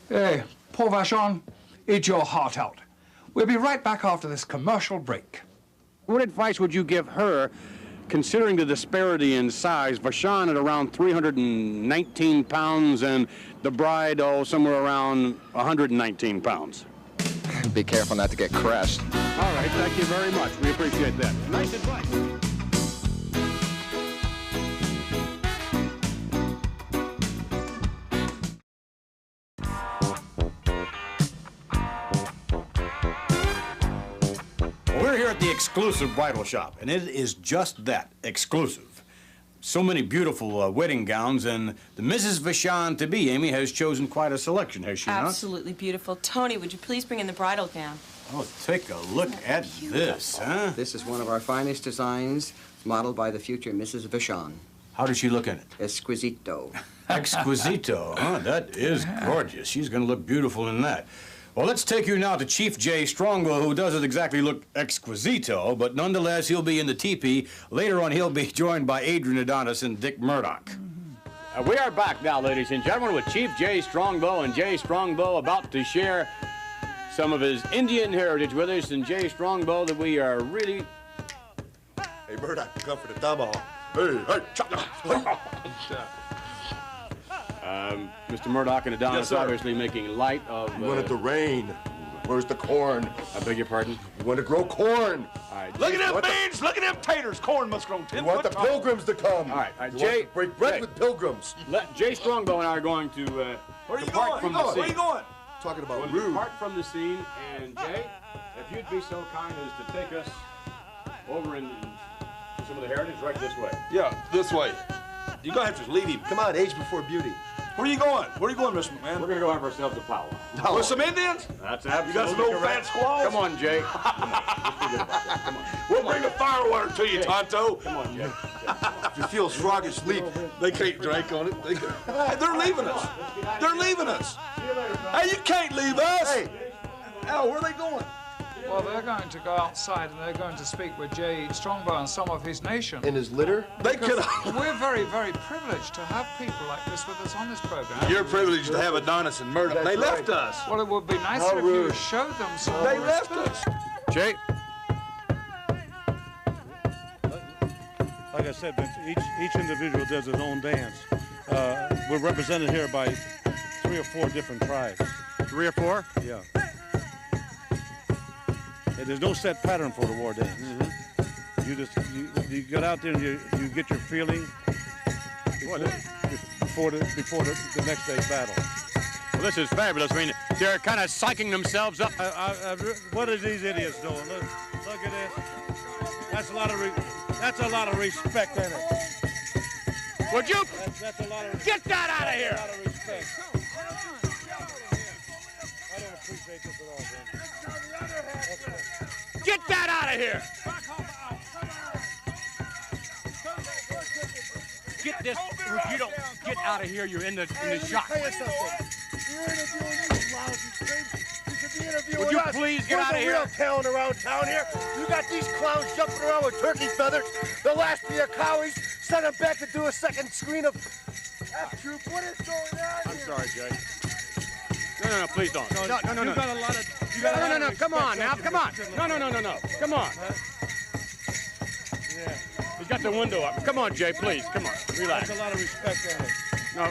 Hey, Paul Vachons, eat your heart out. We'll be right back after this commercial break. What advice would you give her, considering the disparity in size? Vachon at around 319 pounds and the bride, somewhere around 119 pounds. Be careful not to get crushed. All right, thank you very much. We appreciate that. Nice advice. We're here at the exclusive bridal shop, and it is just that, exclusive. So many beautiful wedding gowns, and the Mrs. Vachon-to-be, Amy, has chosen quite a selection, has she not? Absolutely beautiful. Tony, would you please bring in the bridal gown? Oh, take a look at this, huh? This is one of our finest designs, modeled by the future Mrs. Vachon. How does she look in it? Exquisito. Exquisito, huh? That is gorgeous. She's going to look beautiful in that. Well, let's take you now to Chief J. Strongbow, who doesn't exactly look exquisito, but nonetheless, he'll be in the teepee. Later on, he'll be joined by Adrian Adonis and Dick Murdoch. We are back now, ladies and gentlemen, with Chief J. Strongbow, and J. Strongbow about to share some of his Indian heritage with us, and J. Strongbow, that we are really... Hey, Murdoch, come for the tomahawk. Hey, chop. Mr. Murdoch and Adonis Yes, obviously making light of... We want it to rain. Where's the corn? I beg your pardon? We want to grow corn. All right. Look at them beans! Look at them taters! Corn must grow 10 We want the pilgrims to come. All right, We want Jay... to break bread Jay. with pilgrims. Jay Strongbow and I are going to Where are you depart going? from the scene. Where are you going? Talking We'll about rude. depart from the scene, and Jay, if you'd be so kind as to take us over in some of the heritage right this way. Yeah, this way. You're going to have to lead him. Come on, age before beauty. Where are you going? Where are you going, Mr. McMahon? We're going to go have ourselves a powwow. With some Indians? That's You absolutely got some old correct. fat squaws? Come on, Jay. Let's forget about that. Come on. We'll bring the firewater to you, Jay. Tonto. Come on, Jay. If you feel strong and sleep, They can't drink on it. Hey, they're leaving us. They're leaving us. Hey, you can't leave us. Hey. Al, where are they going? Well, they're going to go outside and they're going to speak with J. Strongbow and some of his nation. in his litter. They could. We're very, very privileged to have people like this with us on this program. You're privileged to have Adonis and Murdoch. They left us. Well, it would be nicer if you showed them some They more left respect. us. Jay? Like I said, Vince, each individual does his own dance. We're represented here by 3 or 4 different tribes. 3 or 4? Yeah. And there's no set pattern for the war dance. You just you get out there and you get your feeling before the next day's battle. Well, this is fabulous. I mean, they're kind of psyching themselves up. What are these idiots doing? Look at this. That's a lot of respect, isn't it? Would you That's a lot of get that out of here? That's a lot of respect. I don't appreciate this at all, man. Get that out of here! Get this. If you don't get out of here, you're in the shop. You're interviewing these lousy things. You should be interviewing Would you us. please get We're out of the here? real talent around town here. You got these clowns jumping around with turkey feathers. The last of your cowies sent them back to do a second screen of F-Troop. What is going on I'm here? sorry, Jay. No, please don't. No. You got a lot of. No. Come on now. Come on. No. Come on. Yeah. He's got the window up. Come on, Jay, please. Come on. Relax. That's a lot of respect, isn't it? No.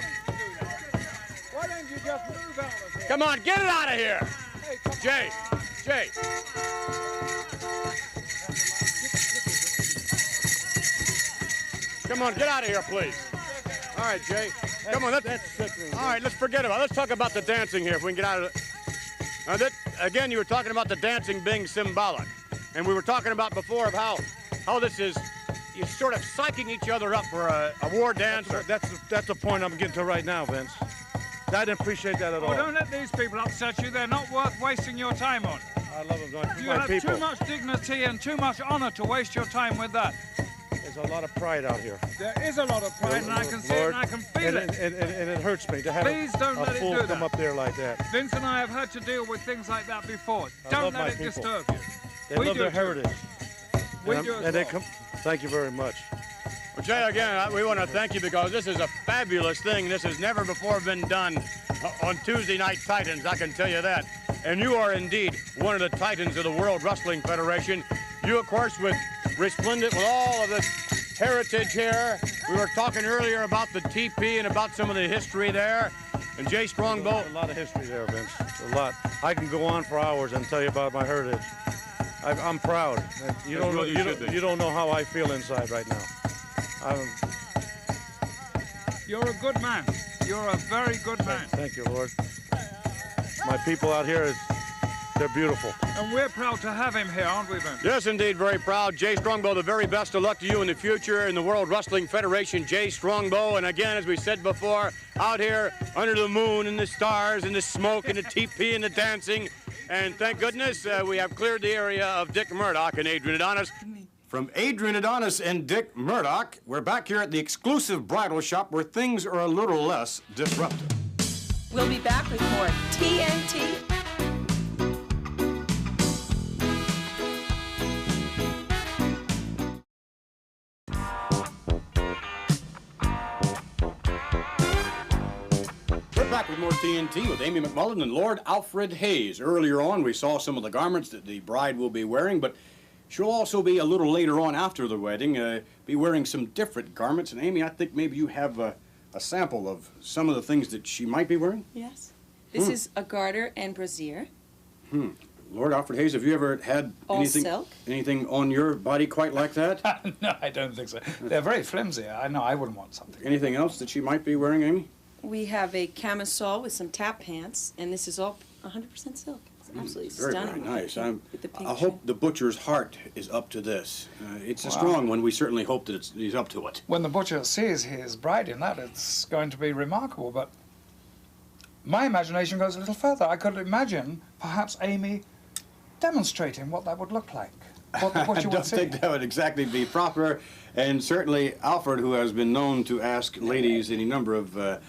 Why don't you just move out of here? Come on, get it out of here. Jay. Come on, get out of here, please. All right, Jay. Come on, That's sickening. all right, let's forget about it. Let's talk about the dancing here if we can get out of it. Now, again, you were talking about the dancing being symbolic. And we were talking about before of how this is, you're sort of psyching each other up for a war dance. That's the point I'm getting to right now, Vince. I didn't appreciate that at all. Oh, don't let these people upset you. They're not worth wasting your time on. I love them. You My have people. too much dignity and too much honor to waste your time with that. There's a lot of pride out here. There is a lot of pride, and I can see it and I can feel it. And it hurts me to have Please don't a let it fool do come that. up there like that. Vince and I have had to deal with things like that before. I Don't love let my it people. disturb you. They We love do their too. heritage. We And do as and they well. come. Thank you very much. Well, Jay, again, we want to thank you because this is a fabulous thing. This has never before been done on Tuesday Night Titans, I can tell you that. And you are indeed one of the titans of the World Wrestling Federation. You, of course, resplendent with all of this heritage here. We were talking earlier about the TP and about some of the history there. And Jay Strongbow. A lot of history there, Vince. A lot. I can go on for hours and tell you about my heritage. I'm proud. You don't know. You don't know how I feel inside right now. You're a good man. You're a very good man. Thank you, Lord. My people out here, they're beautiful. And we're proud to have him here, aren't we, Vince? Yes, indeed, very proud. Jay Strongbow, the very best of luck to you in the future in the World Wrestling Federation. Jay Strongbow, and again, as we said before, out here under the moon and the stars and the smoke and the TP and the dancing. And thank goodness we have cleared the area of Dick Murdoch and Adrian Adonis. From Adrian Adonis and Dick Murdoch, we're back here at the exclusive bridal shop where things are a little less disruptive. We'll be back with more TNT. We're back with more TNT with Amy McMullen and Lord Alfred Hayes. Earlier on, we saw some of the garments that the bride will be wearing, but she'll also be a little later on after the wedding, be wearing some different garments. And Amy, I think maybe you have a sample of some of the things that she might be wearing? Yes. This is a garter and brassiere. Lord Alfred Hayes, have you ever had All silk. anything on your body quite like that? No, I don't think so. They're very flimsy. I know I wouldn't want something. Anything else that she might be wearing, Amy? We have a camisole with some tap pants, and this is all 100% silk. It's absolutely Very, stunning. very nice. With the pink I hope the butcher's heart is up to this. It's a Wow. strong one. We certainly hope that he's up to it. When the butcher sees his bride in that, it's going to be remarkable, but my imagination goes a little further. I could imagine perhaps Amy demonstrating what that would look like, what the I butcher don't would see. think that would exactly be proper. And certainly Alfred, who has been known to ask ladies any number of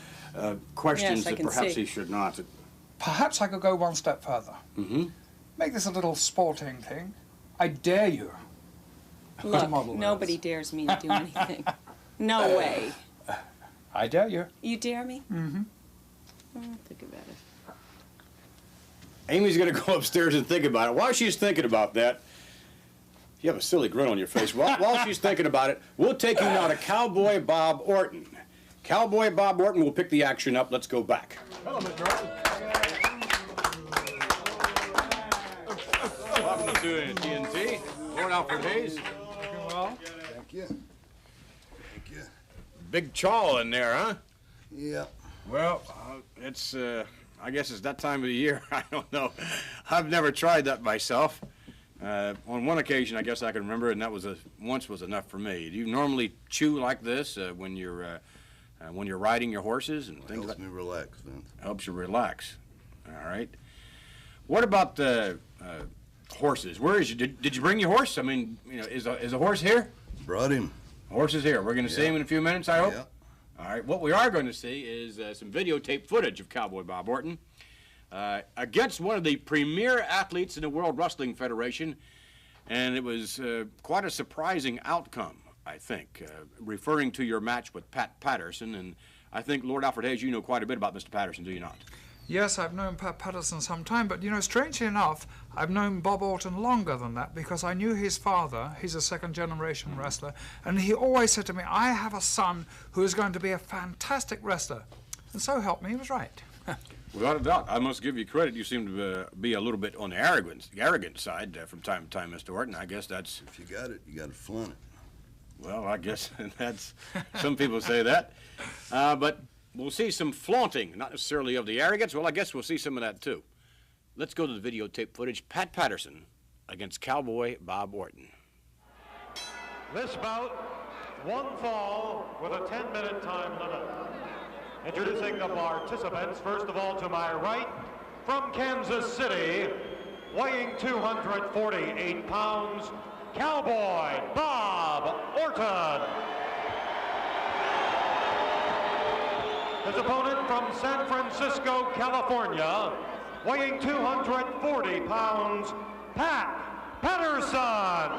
questions Yes, I that can perhaps see. he should not. Perhaps I could go one step further. Mm-hmm. Make this a little sporting thing. I dare you to model Look, this. nobody dares me to do anything. No way. I dare you. You dare me? Mm-hmm. I'll think about it. Amy's going to go upstairs and think about it. While she's thinking about that, you have a silly grin on your face. While she's thinking about it, we'll take you now to Cowboy Bob Orton. Cowboy Bob Orton will pick the action up. Let's go back. Hello, Mr. Orton. Welcome to TNT. Lord Alfred Hayes. Well, Thank you. Thank you. Big chaw in there, huh? Yeah. Well, it's I guess it's that time of the year. I don't know. I've never tried that myself. On one occasion, I guess I can remember, and that was once was enough for me. Do you normally chew like this when you're riding your horses and things? Helps me relax, Vince. Helps you relax. All right. What about horses? Where is you? Did you bring your horse? I mean, you know, is a horse here? Brought him. Horse is here. We're going to see him in a few minutes, I hope. Yeah. All right. What we are going to see is some videotape footage of Cowboy Bob Orton against one of the premier athletes in the World Wrestling Federation, and it was quite a surprising outcome, I think, referring to your match with Pat Patterson. And I think, Lord Alfred Hayes, you know quite a bit about Mr. Patterson, do you not? Yes, I've known Pat Patterson some time, but, you know, strangely enough, I've known Bob Orton longer than that because I knew his father. He's a second-generation wrestler, and he always said to me, I have a son who is going to be a fantastic wrestler. And so help me, he was right. Without a doubt. I must give you credit. You seem to be a little bit on the arrogant side from time to time, Mr. Orton. I guess that's... If you got it, you got to flaunt it. Well, I guess that's... Some people say that. But we'll see some flaunting, not necessarily of the arrogance. Well, I guess we'll see some of that, too. Let's go to the videotape footage. Pat Patterson against Cowboy Bob Orton. This bout, one fall with a 10-minute time limit. Introducing the participants, first of all, to my right, from Kansas City, weighing 248 pounds, Cowboy Bob Orton. His opponent from San Francisco, California, weighing 240 pounds, Pat Patterson.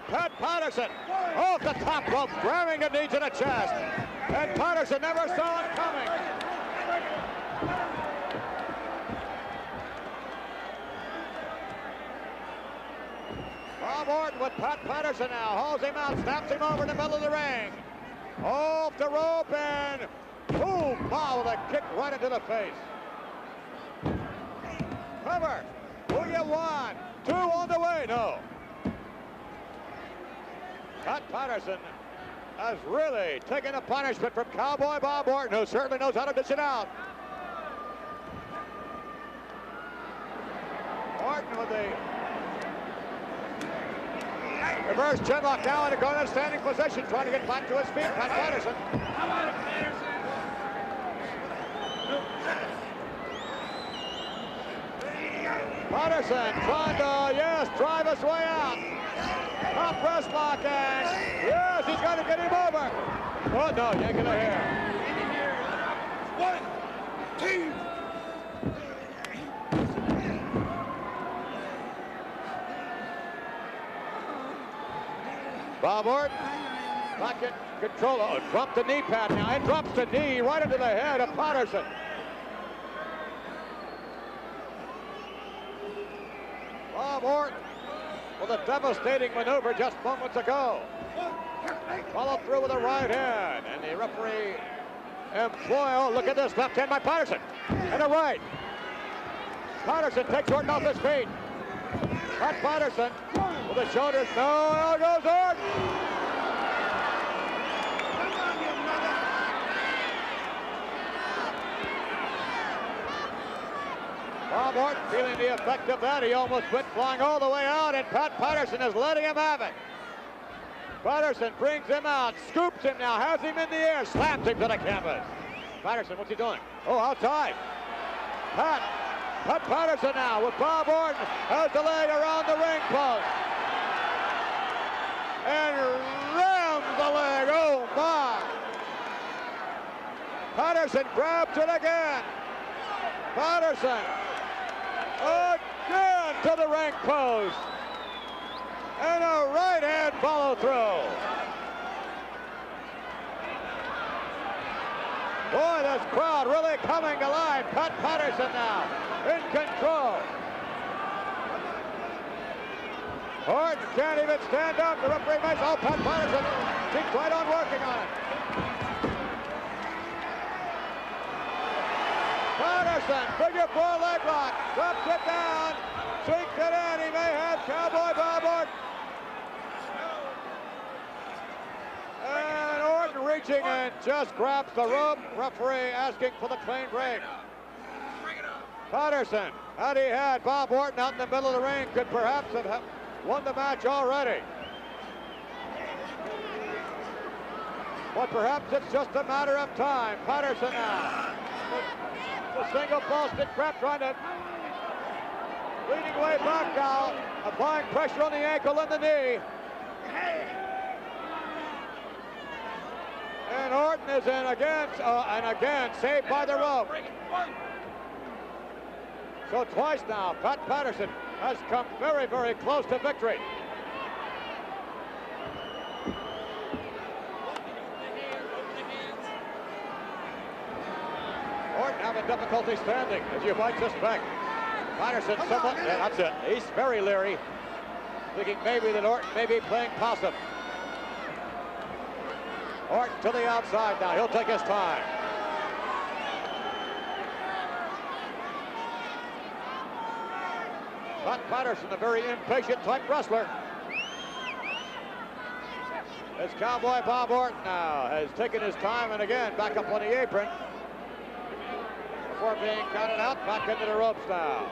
Pat Patterson off the top rope, ramming a knee to the chest. And Patterson never saw it coming. Bob Orton with Pat Patterson now. Hauls him out, snaps him over in the middle of the ring. Off the rope and boom! Wow, with a kick right into the face. Cover. Who you want? Two on the way. No. Pat Patterson has really taken a punishment from Cowboy Bob Orton, who certainly knows how to dish it out. Orton with the reverse chinlock now in a going in standing position, trying to get back to his feet. Pat Patterson. Patterson trying to, yes, drive his way out. Top press lock, and yes, he's going to get him over. Oh no, yanking the hair. 1, 2. Bob Orton back in control. Oh, dropped the knee pad now. It drops the knee right into the head of Patterson. Bob Orton with a devastating maneuver just moments ago. Followed through with a right hand, and the referee oh, look at this, left hand by Patterson, and a right. Patterson takes Orton off his feet. Pat Patterson with the shoulders, no, out goes Orton. Bob Orton feeling the effect of that. He almost went flying all the way out, and Pat Patterson is letting him have it. Patterson brings him out, scoops him now, has him in the air, slams him to the canvas. Patterson, what's he doing? Oh, outside. Pat Patterson now with Bob Orton, has the leg around the ring post. And rams the leg, oh my. Patterson grabs it again. Patterson again to the ring post. And a right hand follow through. Boy, this crowd really coming to life. Pat Patterson now in control. Horton can't even stand up. The referee makes, oh, Pat Patterson keeps right on working on it. Patterson, figure four leg lock, drops it down, sinks it in. He may have Cowboy Bob Orton. And Orton reaching in, just grabs the rope. Referee asking for the clean break. Patterson, had he had Bob Orton out in the middle of the ring, could perhaps have won the match already. But perhaps it's just a matter of time. Patterson now. The single Boston crap trying to leading way back now, applying pressure on the ankle and the knee. And Orton is in again, and again saved by the rope. So twice now, Pat Patterson has come very, very close to victory. Orton having difficulty standing, as you might suspect. Patterson somewhat, yeah, that's it. He's very leery, thinking maybe that Orton may be playing possum. Orton to the outside now, he'll take his time. Pat Patterson, a very impatient type wrestler. As Cowboy Bob Orton now has taken his time and again back up on the apron. Before being counted out, back into the ropes now.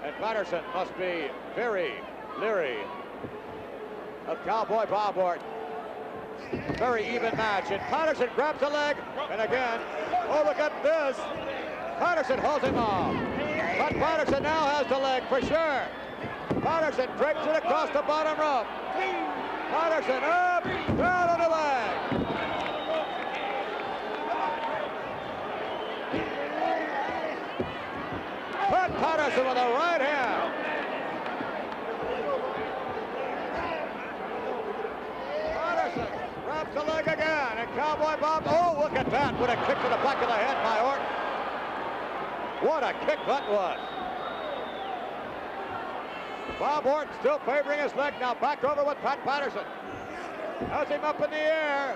And Patterson must be very leery of Cowboy Bob Orton. Very even match, and Patterson grabs a leg, and again, oh, look at this. Patterson holds him off. But Patterson now has the leg for sure. Patterson drapes it across the bottom rope. Patterson up, down on the leg. Pat Patterson with a right hand. Patterson grabs the leg again, and Cowboy Bob, oh, look at that, with a kick to the back of the head by Orton. What a kick that was. Bob Orton still favoring his leg now, back over with Pat Patterson. Has him up in the air,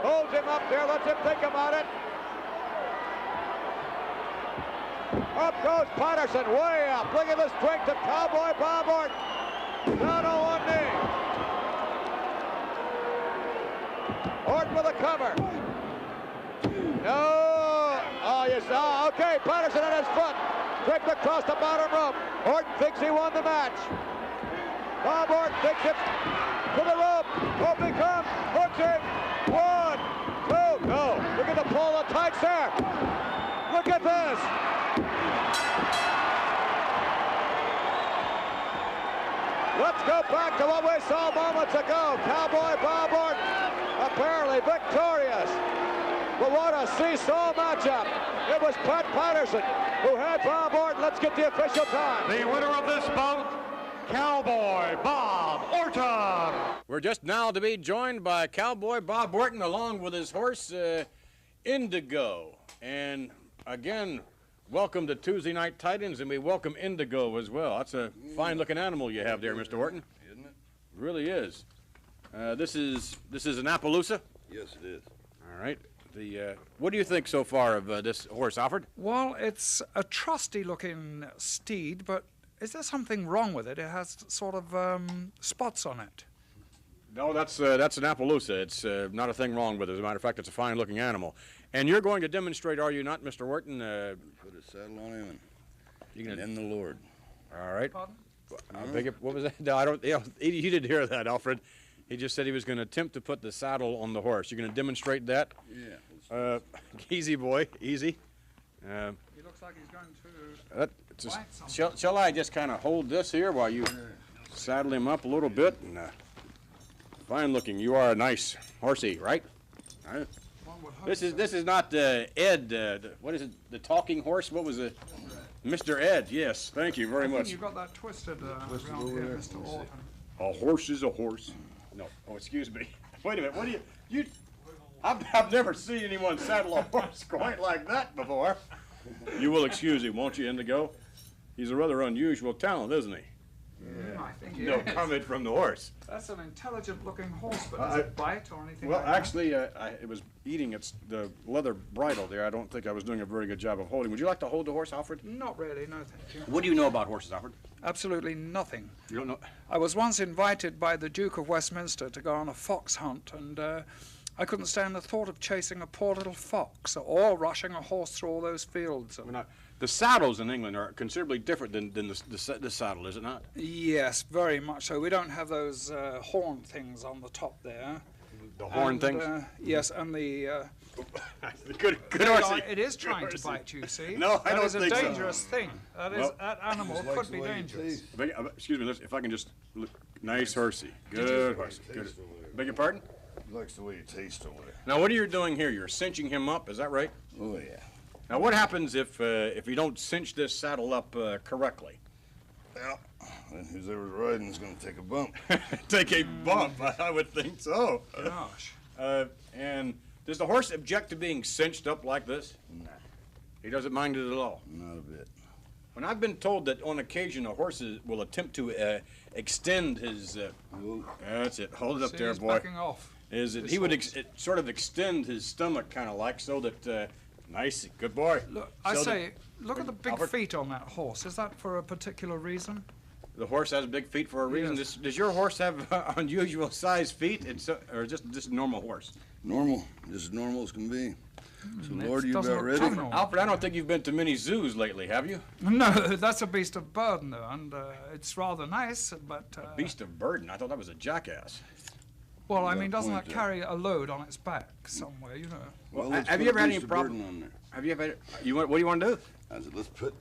holds him up there, lets him think about it. Up goes Patterson, way up. Look at the strength of Cowboy Bob Orton. Down on one knee. Orton with a cover. No. Oh, you saw. Okay, Patterson on his foot. Draped across the bottom rope. Orton thinks he won the match. Bob Orton thinks it to the rope. Hope he comes. Hooks it. 1, 2. No. Look at the pull of tights there. Look at this. Let's go back to what we saw moments ago. Cowboy Bob Orton apparently victorious. But what a seesaw matchup. It was Pat Patterson who had Bob Orton. Let's get the official time. The winner of this bout, Cowboy Bob Orton. We're just now to be joined by Cowboy Bob Orton along with his horse, Indigo. And again, welcome to Tuesday Night Titans, and we welcome Indigo as well. That's a fine-looking animal you have there, Mr. Orton. Isn't it? Really is. This is an Appaloosa? Yes, it is. All right. What do you think so far of this horse, Alfred? Well, it's a trusty-looking steed, but is there something wrong with it? It has sort of spots on it. No, that's an Appaloosa. It's not a thing wrong with it. As a matter of fact, it's a fine-looking animal. And you're going to demonstrate, are you not, Mr. Orton? Put a saddle on him and then the Lord. All right. I beg your, what was that? No, I don't. He didn't hear that, Alfred. He just said he was going to attempt to put the saddle on the horse. You're going to demonstrate that? Yeah. Easy, boy. Easy. He looks like he's going to Shall I just kind of hold this here while you saddle him up a little bit? And, fine looking. You are a nice horsey, right? All right. This is not Ed. What is it? The talking horse? What was it? Mr. Ed. Yes. Thank you very much. You got that twisted around here, Mr. Orton. A horse is a horse. No. Oh, excuse me. Wait a minute. What do you? I've never seen anyone saddle a horse quite like that before. You will excuse him, won't you, Indigo? He's a rather unusual talent, isn't he? Yeah, I think No comment from the horse. That's an intelligent-looking horse, but does it bite or anything Well, like that? actually, it was eating the leather bridle there. I don't think I was doing a very good job of holding. Would you like to hold the horse, Alfred? Not really, no thank you. What do you know about horses, Alfred? Absolutely nothing. You don't know? I was once invited by the Duke of Westminster to go on a fox hunt, and I couldn't stand the thought of chasing a poor little fox or rushing a horse through all those fields. The saddles in England are considerably different than the saddle, is it not? Yes, very much so. We don't have those horn things on the top there. The horn things? Yes, and the... good horse. It is trying to bite you, see? No, I don't think so. That is a dangerous thing. That animal could be dangerous. Excuse me, if I can just look. Nice horsey. Good horsey. Good. Beg your pardon? He likes the way you taste over there. Now, what are you doing here? You're cinching him up, is that right? Oh, yeah. Now, what happens if you don't cinch this saddle up correctly? Well, then who's ever riding is going to take a bump. Take a bump? I would think so. Gosh. And does the horse object to being cinched up like this? Nah. He doesn't mind it at all? Not a bit. When I've been told that on occasion a horse will attempt to extend his... that's it. Hold it up there, he's boy. backing off. He would sort of extend his stomach kind of like so that... nice. Good boy. Look, So look at the big Albert? feet on that horse. Is that for a particular reason? The horse has big feet for a reason. Yes. Does your horse have unusual size feet, or just a normal horse? Normal. Just as normal as can be. So, It Lord, you doesn't about look ready? too normal. Alfred, I don't think you've been to many zoos lately, have you? No, that's a beast of burden, though, and it's rather nice, but... Beast of burden? I thought that was a jackass. Well, I got mean, a doesn't point that there. carry a load on its back somewhere, you know? Well, let's have put you a ever had any beast of problem? burden on there. Have you ever? What do you want to do? I said, let's put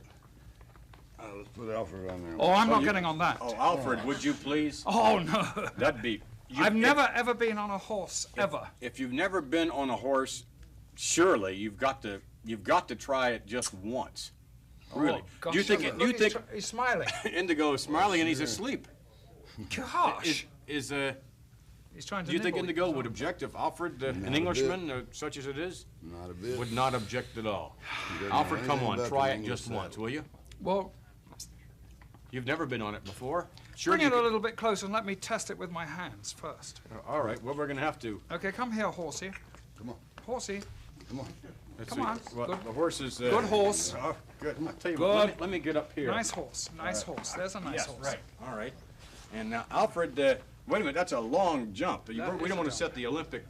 Alfred on there. Oh, I'm not getting on that. Oh, Alfred, would you please? Oh, no. That'd be. I've never, ever been on a horse, ever. If you've never been on a horse, surely you've got to try it just once. Really? Oh, gosh, do you think? look, Do you think? he's smiling. Indigo is smiling and he's asleep. Gosh. He's trying to Do you think nibble. Indigo would object if Alfred, an Englishman such as it is, Not a bit. would not object at all? doesn't Alfred, know come anything on, about try the it English just once, saddle. will you? Well, You've never been on it before. Sure. bring it a little bit closer and let me test it with my hands first. All right. Well, we're gonna have to. Okay, come here, horsey. Come on. Horsey. Come on. Let's Come see. on. Well, Good. the horse is. Good horse. Oh, good. I'll tell you Good. what. Let me get up here. Nice horse. Nice horse. There's a nice Yes, horse. right. All right. And now, Alfred. Wait a minute. That's a long jump. We That don't is want a to set the Olympic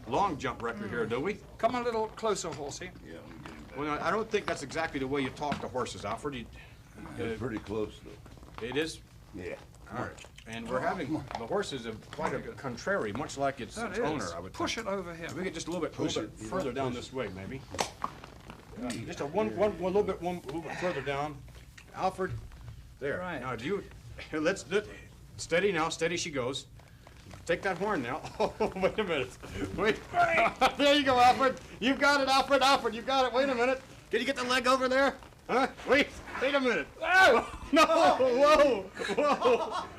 long jump record here, do we? Come a little closer, horsey. Yeah, let me get him back. Well, I don't think that's exactly the way you talk to horses, Alfred. It's pretty close, though. It is. Yeah. All right. And we're having the horses are quite a contrary, much like its That owner. is. I would Push think. it over here. We get just a little bit Push it. further down this way, maybe. Just a one little bit further down. Alfred, there. Right. Now, do you? Let's do. Steady now. Steady she goes. Take that horn now. Oh, wait a minute. Wait. There you go, Alfred. You got it, Alfred. Alfred, you got it. Wait a minute. Can you get the leg over there? Huh? Wait a minute. Oh! No! Whoa!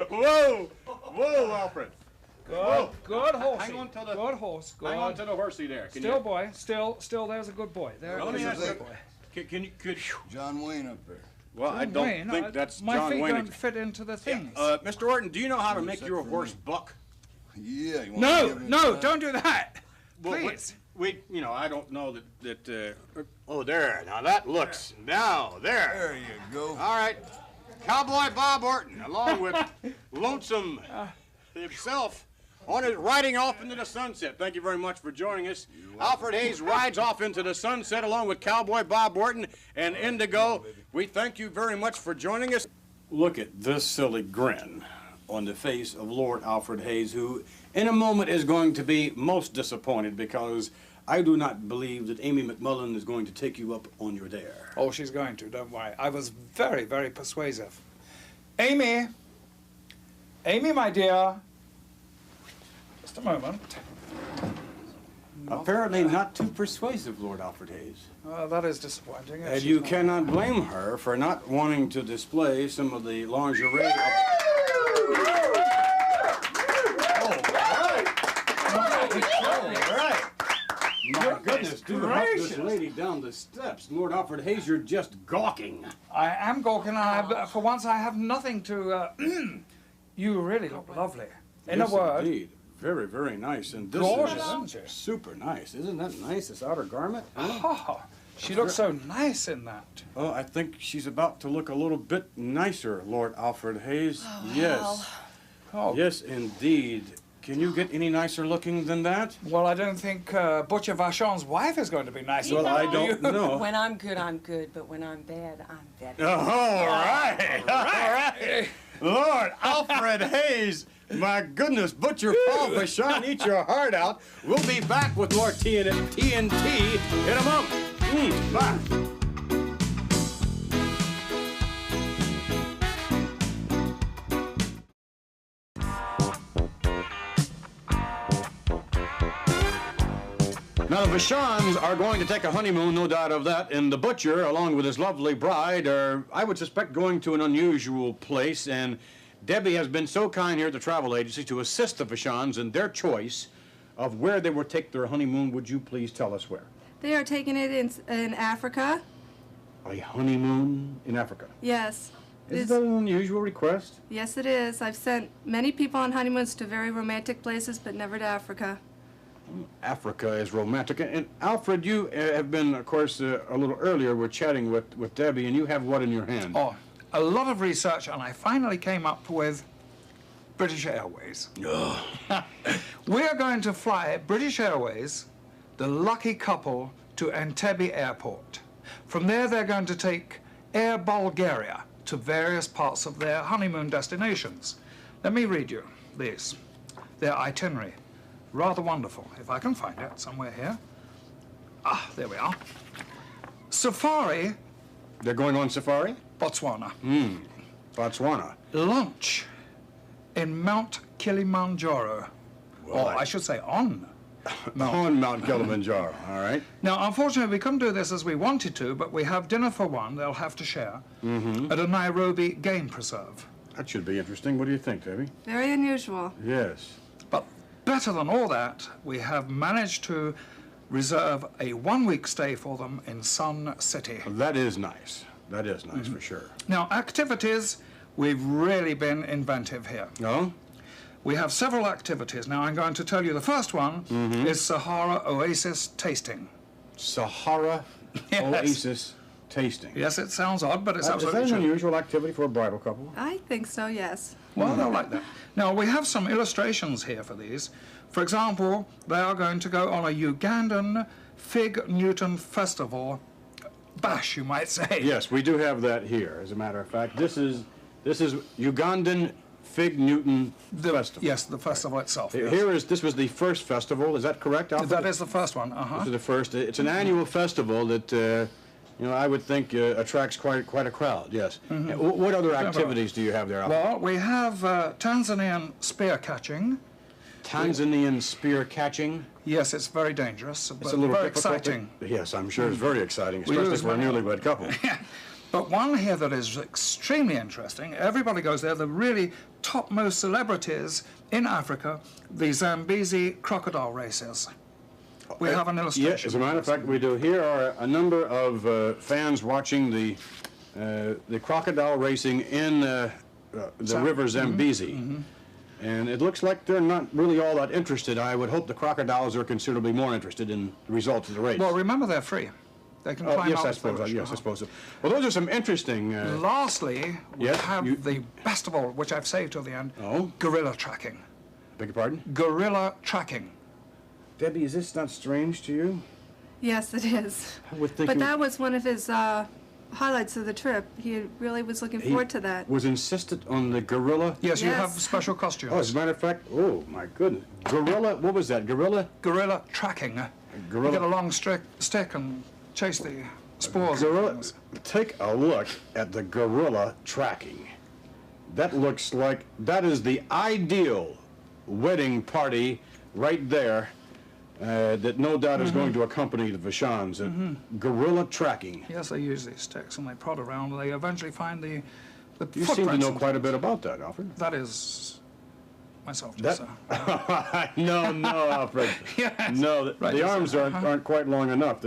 Whoa! Whoa, Alfred. Good horsey. Hang on to the. Good horse. Good. Hang on to the horsey there. Can Still, you? boy. Still. There's a good boy. There. Let me There's ask a you. good boy. Could John Wayne up there. Well, I don't Wayne, think that's my John feet Wayne. don't fit into the things. Mr. Orton, do you know how to make your horse buck? Yeah. You want to No, give him no, that? don't do that. Well, Please. I don't know that. Oh, there. Now that looks. Now there. There you go. All right. Cowboy Bob Orton, along with Lonesome himself, riding off into the sunset. Thank you very much for joining us. Alfred Hayes rides off into the sunset along with Cowboy Bob Orton and Indigo. We thank you very much for joining us. Look at this silly grin on the face of Lord Alfred Hayes, who in a moment is going to be most disappointed because I do not believe that Amy McMullen is going to take you up on your dare. Oh, she's going to, don't worry. I was very, very persuasive. Amy! Amy, my dear. Just a moment. Apparently not too persuasive, Lord Alfred Hayes. That is disappointing. And you cannot blame her for not wanting to display some of the lingerie. right. My goodness, do help this lady down the steps. Lord Alfred Hayes, you're just gawking. I am gawking. For once, I have nothing to... you really look lovely. In Yes, a word. Indeed. Very, very nice. And this Gorgeous, isn't is she? super nice. Isn't that nice, this outer garment? Huh? Oh, she looks so nice in that. Oh, I think she's about to look a little bit nicer, Lord Alfred Hayes. Yes. Oh. Yes, indeed. Can you get any nicer looking than that? Well, I don't think Butcher Vachons' wife is going to be nicer. Well, I don't know. When I'm good, but when I'm bad, I'm bad. Oh, all right. All right. Lord Alfred Hayes. My goodness, Butcher Paul Vachons, eat your heart out. We'll be back with more TNT in a moment. Bye. Now, the Vachons are going to take a honeymoon, no doubt of that, and the Butcher, along with his lovely bride, are, I would suspect, going to an unusual place, and Debbie has been so kind here at the travel agency to assist the Vachons in their choice of where they will take their honeymoon. Would you please tell us where? They are taking it in Africa. A honeymoon in Africa? Yes. Is that an unusual request? Yes, it is. I've sent many people on honeymoons to very romantic places, but never to Africa. Africa is romantic. And Alfred, you have been, of course, a little earlier, we're chatting with Debbie, and you have what in your hand? Oh, a lot of research, and I finally came up with British Airways. We are going to fly British Airways, the lucky couple, to Entebbe Airport. From there, they're going to take Air Bulgaria to various parts of their honeymoon destinations. Let me read you these. Their itinerary. Rather wonderful, if I can find it somewhere here. Ah, there we are. Safari. They're going on safari? Botswana. Botswana. Lunch in Mount Kilimanjaro. Well, or I should say on on Mount Kilimanjaro, all right. Now, unfortunately, we couldn't do this as we wanted to, but we have dinner for one, they'll have to share, at a Nairobi game preserve. That should be interesting. What do you think, Debbie? Very unusual. Yes. But better than all that, we have managed to reserve a one-week stay for them in Sun City. That is nice. That is nice for sure. Now, activities, we've really been inventive here. Oh? We have several activities. Now, I'm going to tell you the first one is Sahara Oasis tasting. Sahara Oasis tasting. Yes, it sounds odd, but it's absolutely Is that an true. unusual activity for a bridal couple? I think so, yes. Well, they'll like that. Now, we have some illustrations here for these. For example, they are going to go on a Ugandan Fig Newton Festival bash, you might say. Yes, we do have that here, as a matter of fact. This is Ugandan Fig Newton Festival. Yes, the festival itself. Yes. This was the first festival, is that correct, Alfred? That is the first one, This is the first. It's an annual festival that, I would think attracts quite a crowd, yes. What other activities do you have there, Alfred? Well, we have Tanzanian spear catching. Tanzanian spear catching? Yes, it's very dangerous, but It's a little very difficult. exciting. Yes, I'm sure it's very exciting, We especially lose for a money. newlywed couple. But one here that is extremely interesting, everybody goes there, the really topmost celebrities in Africa, the Zambezi crocodile races. We have an illustration. Yes, as a matter of fact, we do. Here are a number of fans watching the crocodile racing in the river Zambezi. And it looks like they're not really all that interested. I would hope the crocodiles are considerably more interested in the results of the race. Well, remember, they're free. They can climb yes, out I if they suppose. wish. Yes, I suppose so. Well, those are some interesting. Lastly, we yes, have the best of all, which I've saved till the end. Oh? Gorilla tracking. Beg your pardon? Gorilla tracking. Debbie, is this not strange to you? Yes, it is. I would think But you- that was one of his highlights of the trip. He really was looking forward to that. Was insistent on the gorilla? Yes, you Yes. have special costumes. Oh, as a matter of fact, oh my goodness. Gorilla, what was that? Gorilla? Gorilla tracking. Gorilla. You get a long stick and chase the spores. Gorilla, take a look at the gorilla tracking. That looks like, that is the ideal wedding party right there that no doubt is going to accompany the Vachons. Gorilla tracking. Yes, they use these sticks and they prod around and they eventually find the You seem to footprints know and quite a things. bit about that, Alfred. That is myself just so. No, Alfred. Yes. No, Right, the yes, arms aren't quite long enough.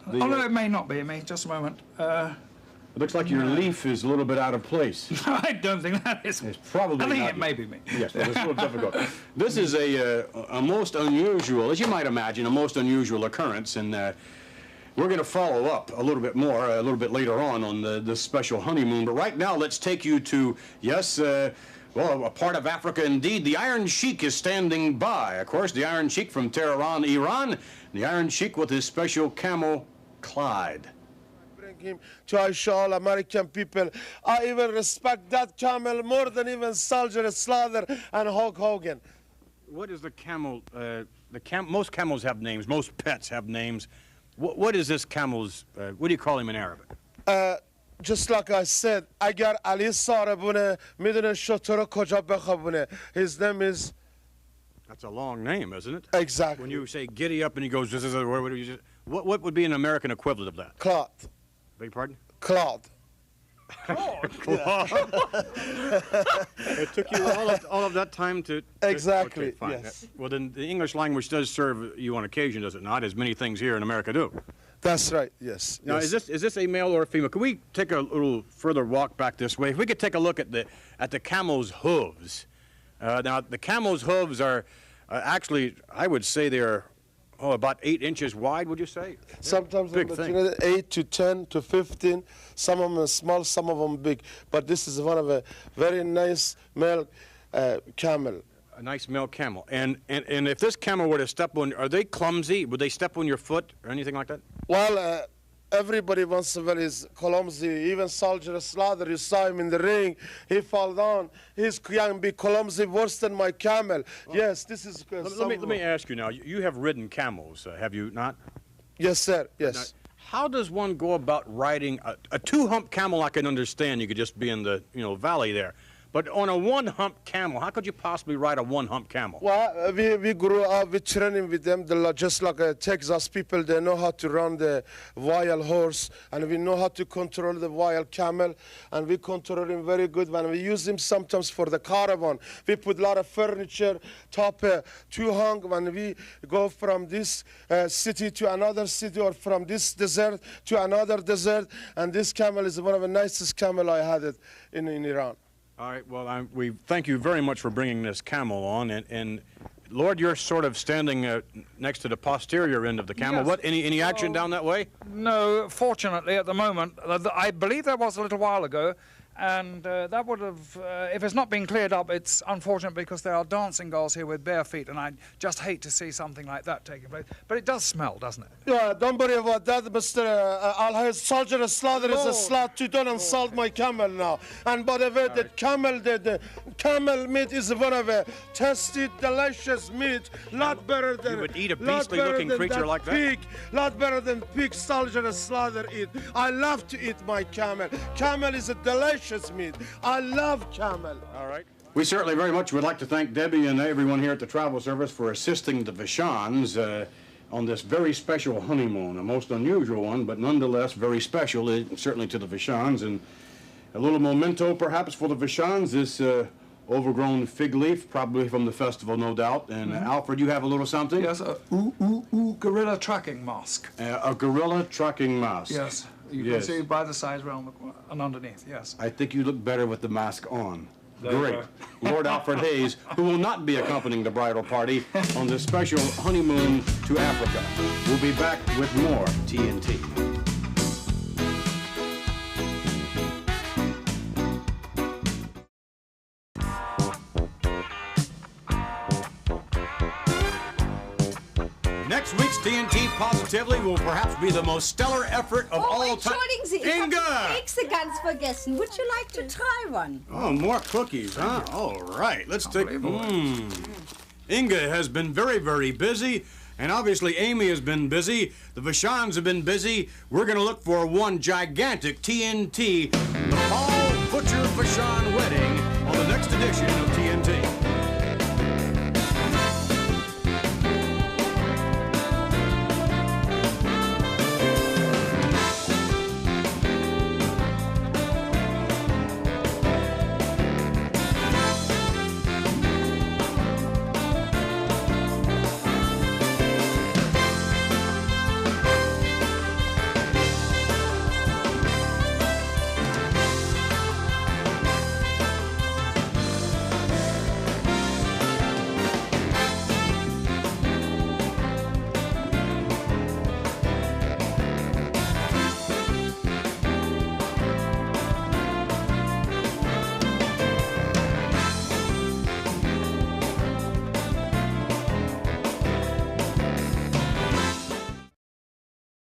Although it may not be, just a moment. It looks like your leaf is a little bit out of place. I don't think that is. It's probably I think not. it may be me. Yes, well, it's a little difficult. This is a most unusual, as you might imagine, a most unusual occurrence, and we're going to follow up a little bit more, a little bit later on the special honeymoon. But right now, let's take you to, yes, well, a part of Africa indeed. The Iron Sheik is standing by. Of course, the Iron Sheik from Tehran, Iran. The Iron Sheik with his special camel, Clyde. Him to all American people. I even respect that camel more than even Soldier Slaughter and Hulk Hogan. What is the camel? Most camels have names. Most pets have names. What is this camel's? What do you call him in Arabic? Just like I said, agar Ali Sarabune midune shotora koja bekhabune. His name is. That's a long name, isn't it? Exactly. When you say giddy up and he goes, what would be an American equivalent of that? Claude. Beg your pardon? Claude. It took you all of that time to... Exactly, okay, fine. yes. Well, then the English language does serve you on occasion, does it not? As many things here in America do. That's right, yes. Now, yes. is this a male or a female? Can we take a little further walk back this way? If we could take a look at the camel's hooves. Now, the camel's hooves are actually, I would say they're about 8 inches wide, would you say? Sometimes big thing. 8 to 10 to 15. Some of them are small, some of them big. But this is one of a very nice male camel. A nice male camel. And if this camel were to step on, are they clumsy? Would they step on your foot or anything like that? Well, everybody once in a while is clumsy. Even Soldier Slaughter, you saw him in the ring. He fall down. He can be clumsy worse than my camel. Yes, this is... Let me ask you now. You have ridden camels, have you not? Yes, sir. Yes. Now, how does one go about riding a two-hump camel? I can understand. You could just be in the valley there. But on a one-hump camel, how could you possibly ride a one-hump camel? Well, we grew up with training with them, just like Texas people. They know how to run the wild horse, and we know how to control the wild camel, and we control him very good. When we use him sometimes for the caravan, we put a lot of furniture, top two-hung. When we go from this city to another city, or from this desert to another desert, and this camel is one of the nicest camel I had it in Iran. All right, well, we thank you very much for bringing this camel on, and Lord, you're sort of standing next to the posterior end of the camel. Yes. What, any action down that way? No, fortunately, at the moment, I believe there was a little while ago, and that would have, if it's not been cleared up, it's unfortunate because there are dancing girls here with bare feet, and I just hate to see something like that taking place. But it does smell, doesn't it? Yeah, don't worry about that, Mr. Soldier Slaughter is a slut. You don't insult my camel now. And by the way, the camel meat is one of a tasty, delicious meat. Lot better than... You would eat a beastly-looking creature like that? Pig. Lot better than pig Soldier Slaughter eat. I love to eat my camel. Camel is a delicious meat. I love camel. All right. We certainly very much would like to thank Debbie and everyone here at the Travel Service for assisting the Vachons on this very special honeymoon, a most unusual one, but nonetheless very special, certainly to the Vachons. And a little memento perhaps for the Vachons, this overgrown fig leaf, probably from the festival, no doubt. And Alfred, you have a little something? Yes, gorilla tracking mask. A gorilla tracking mask. Yes. You can see by the sides around and underneath, yes. I think you look better with the mask on. There Great. Lord Alfred Hayes, who will not be accompanying the bridal party on this special honeymoon to Africa. We'll be back with more TNT. Next week's TNT positively will perhaps be the most stellar effort of all time. Entschuldigen Sie, ich habe Inga! die Kekse ganz vergessen. Would you like to try one? Oh, more cookies, huh? All right, let's take... Inga has been very, very busy, and obviously Amy has been busy. The Vachons have been busy. We're going to look for one gigantic TNT, the Paul Vachon wedding, on the next edition of TNT.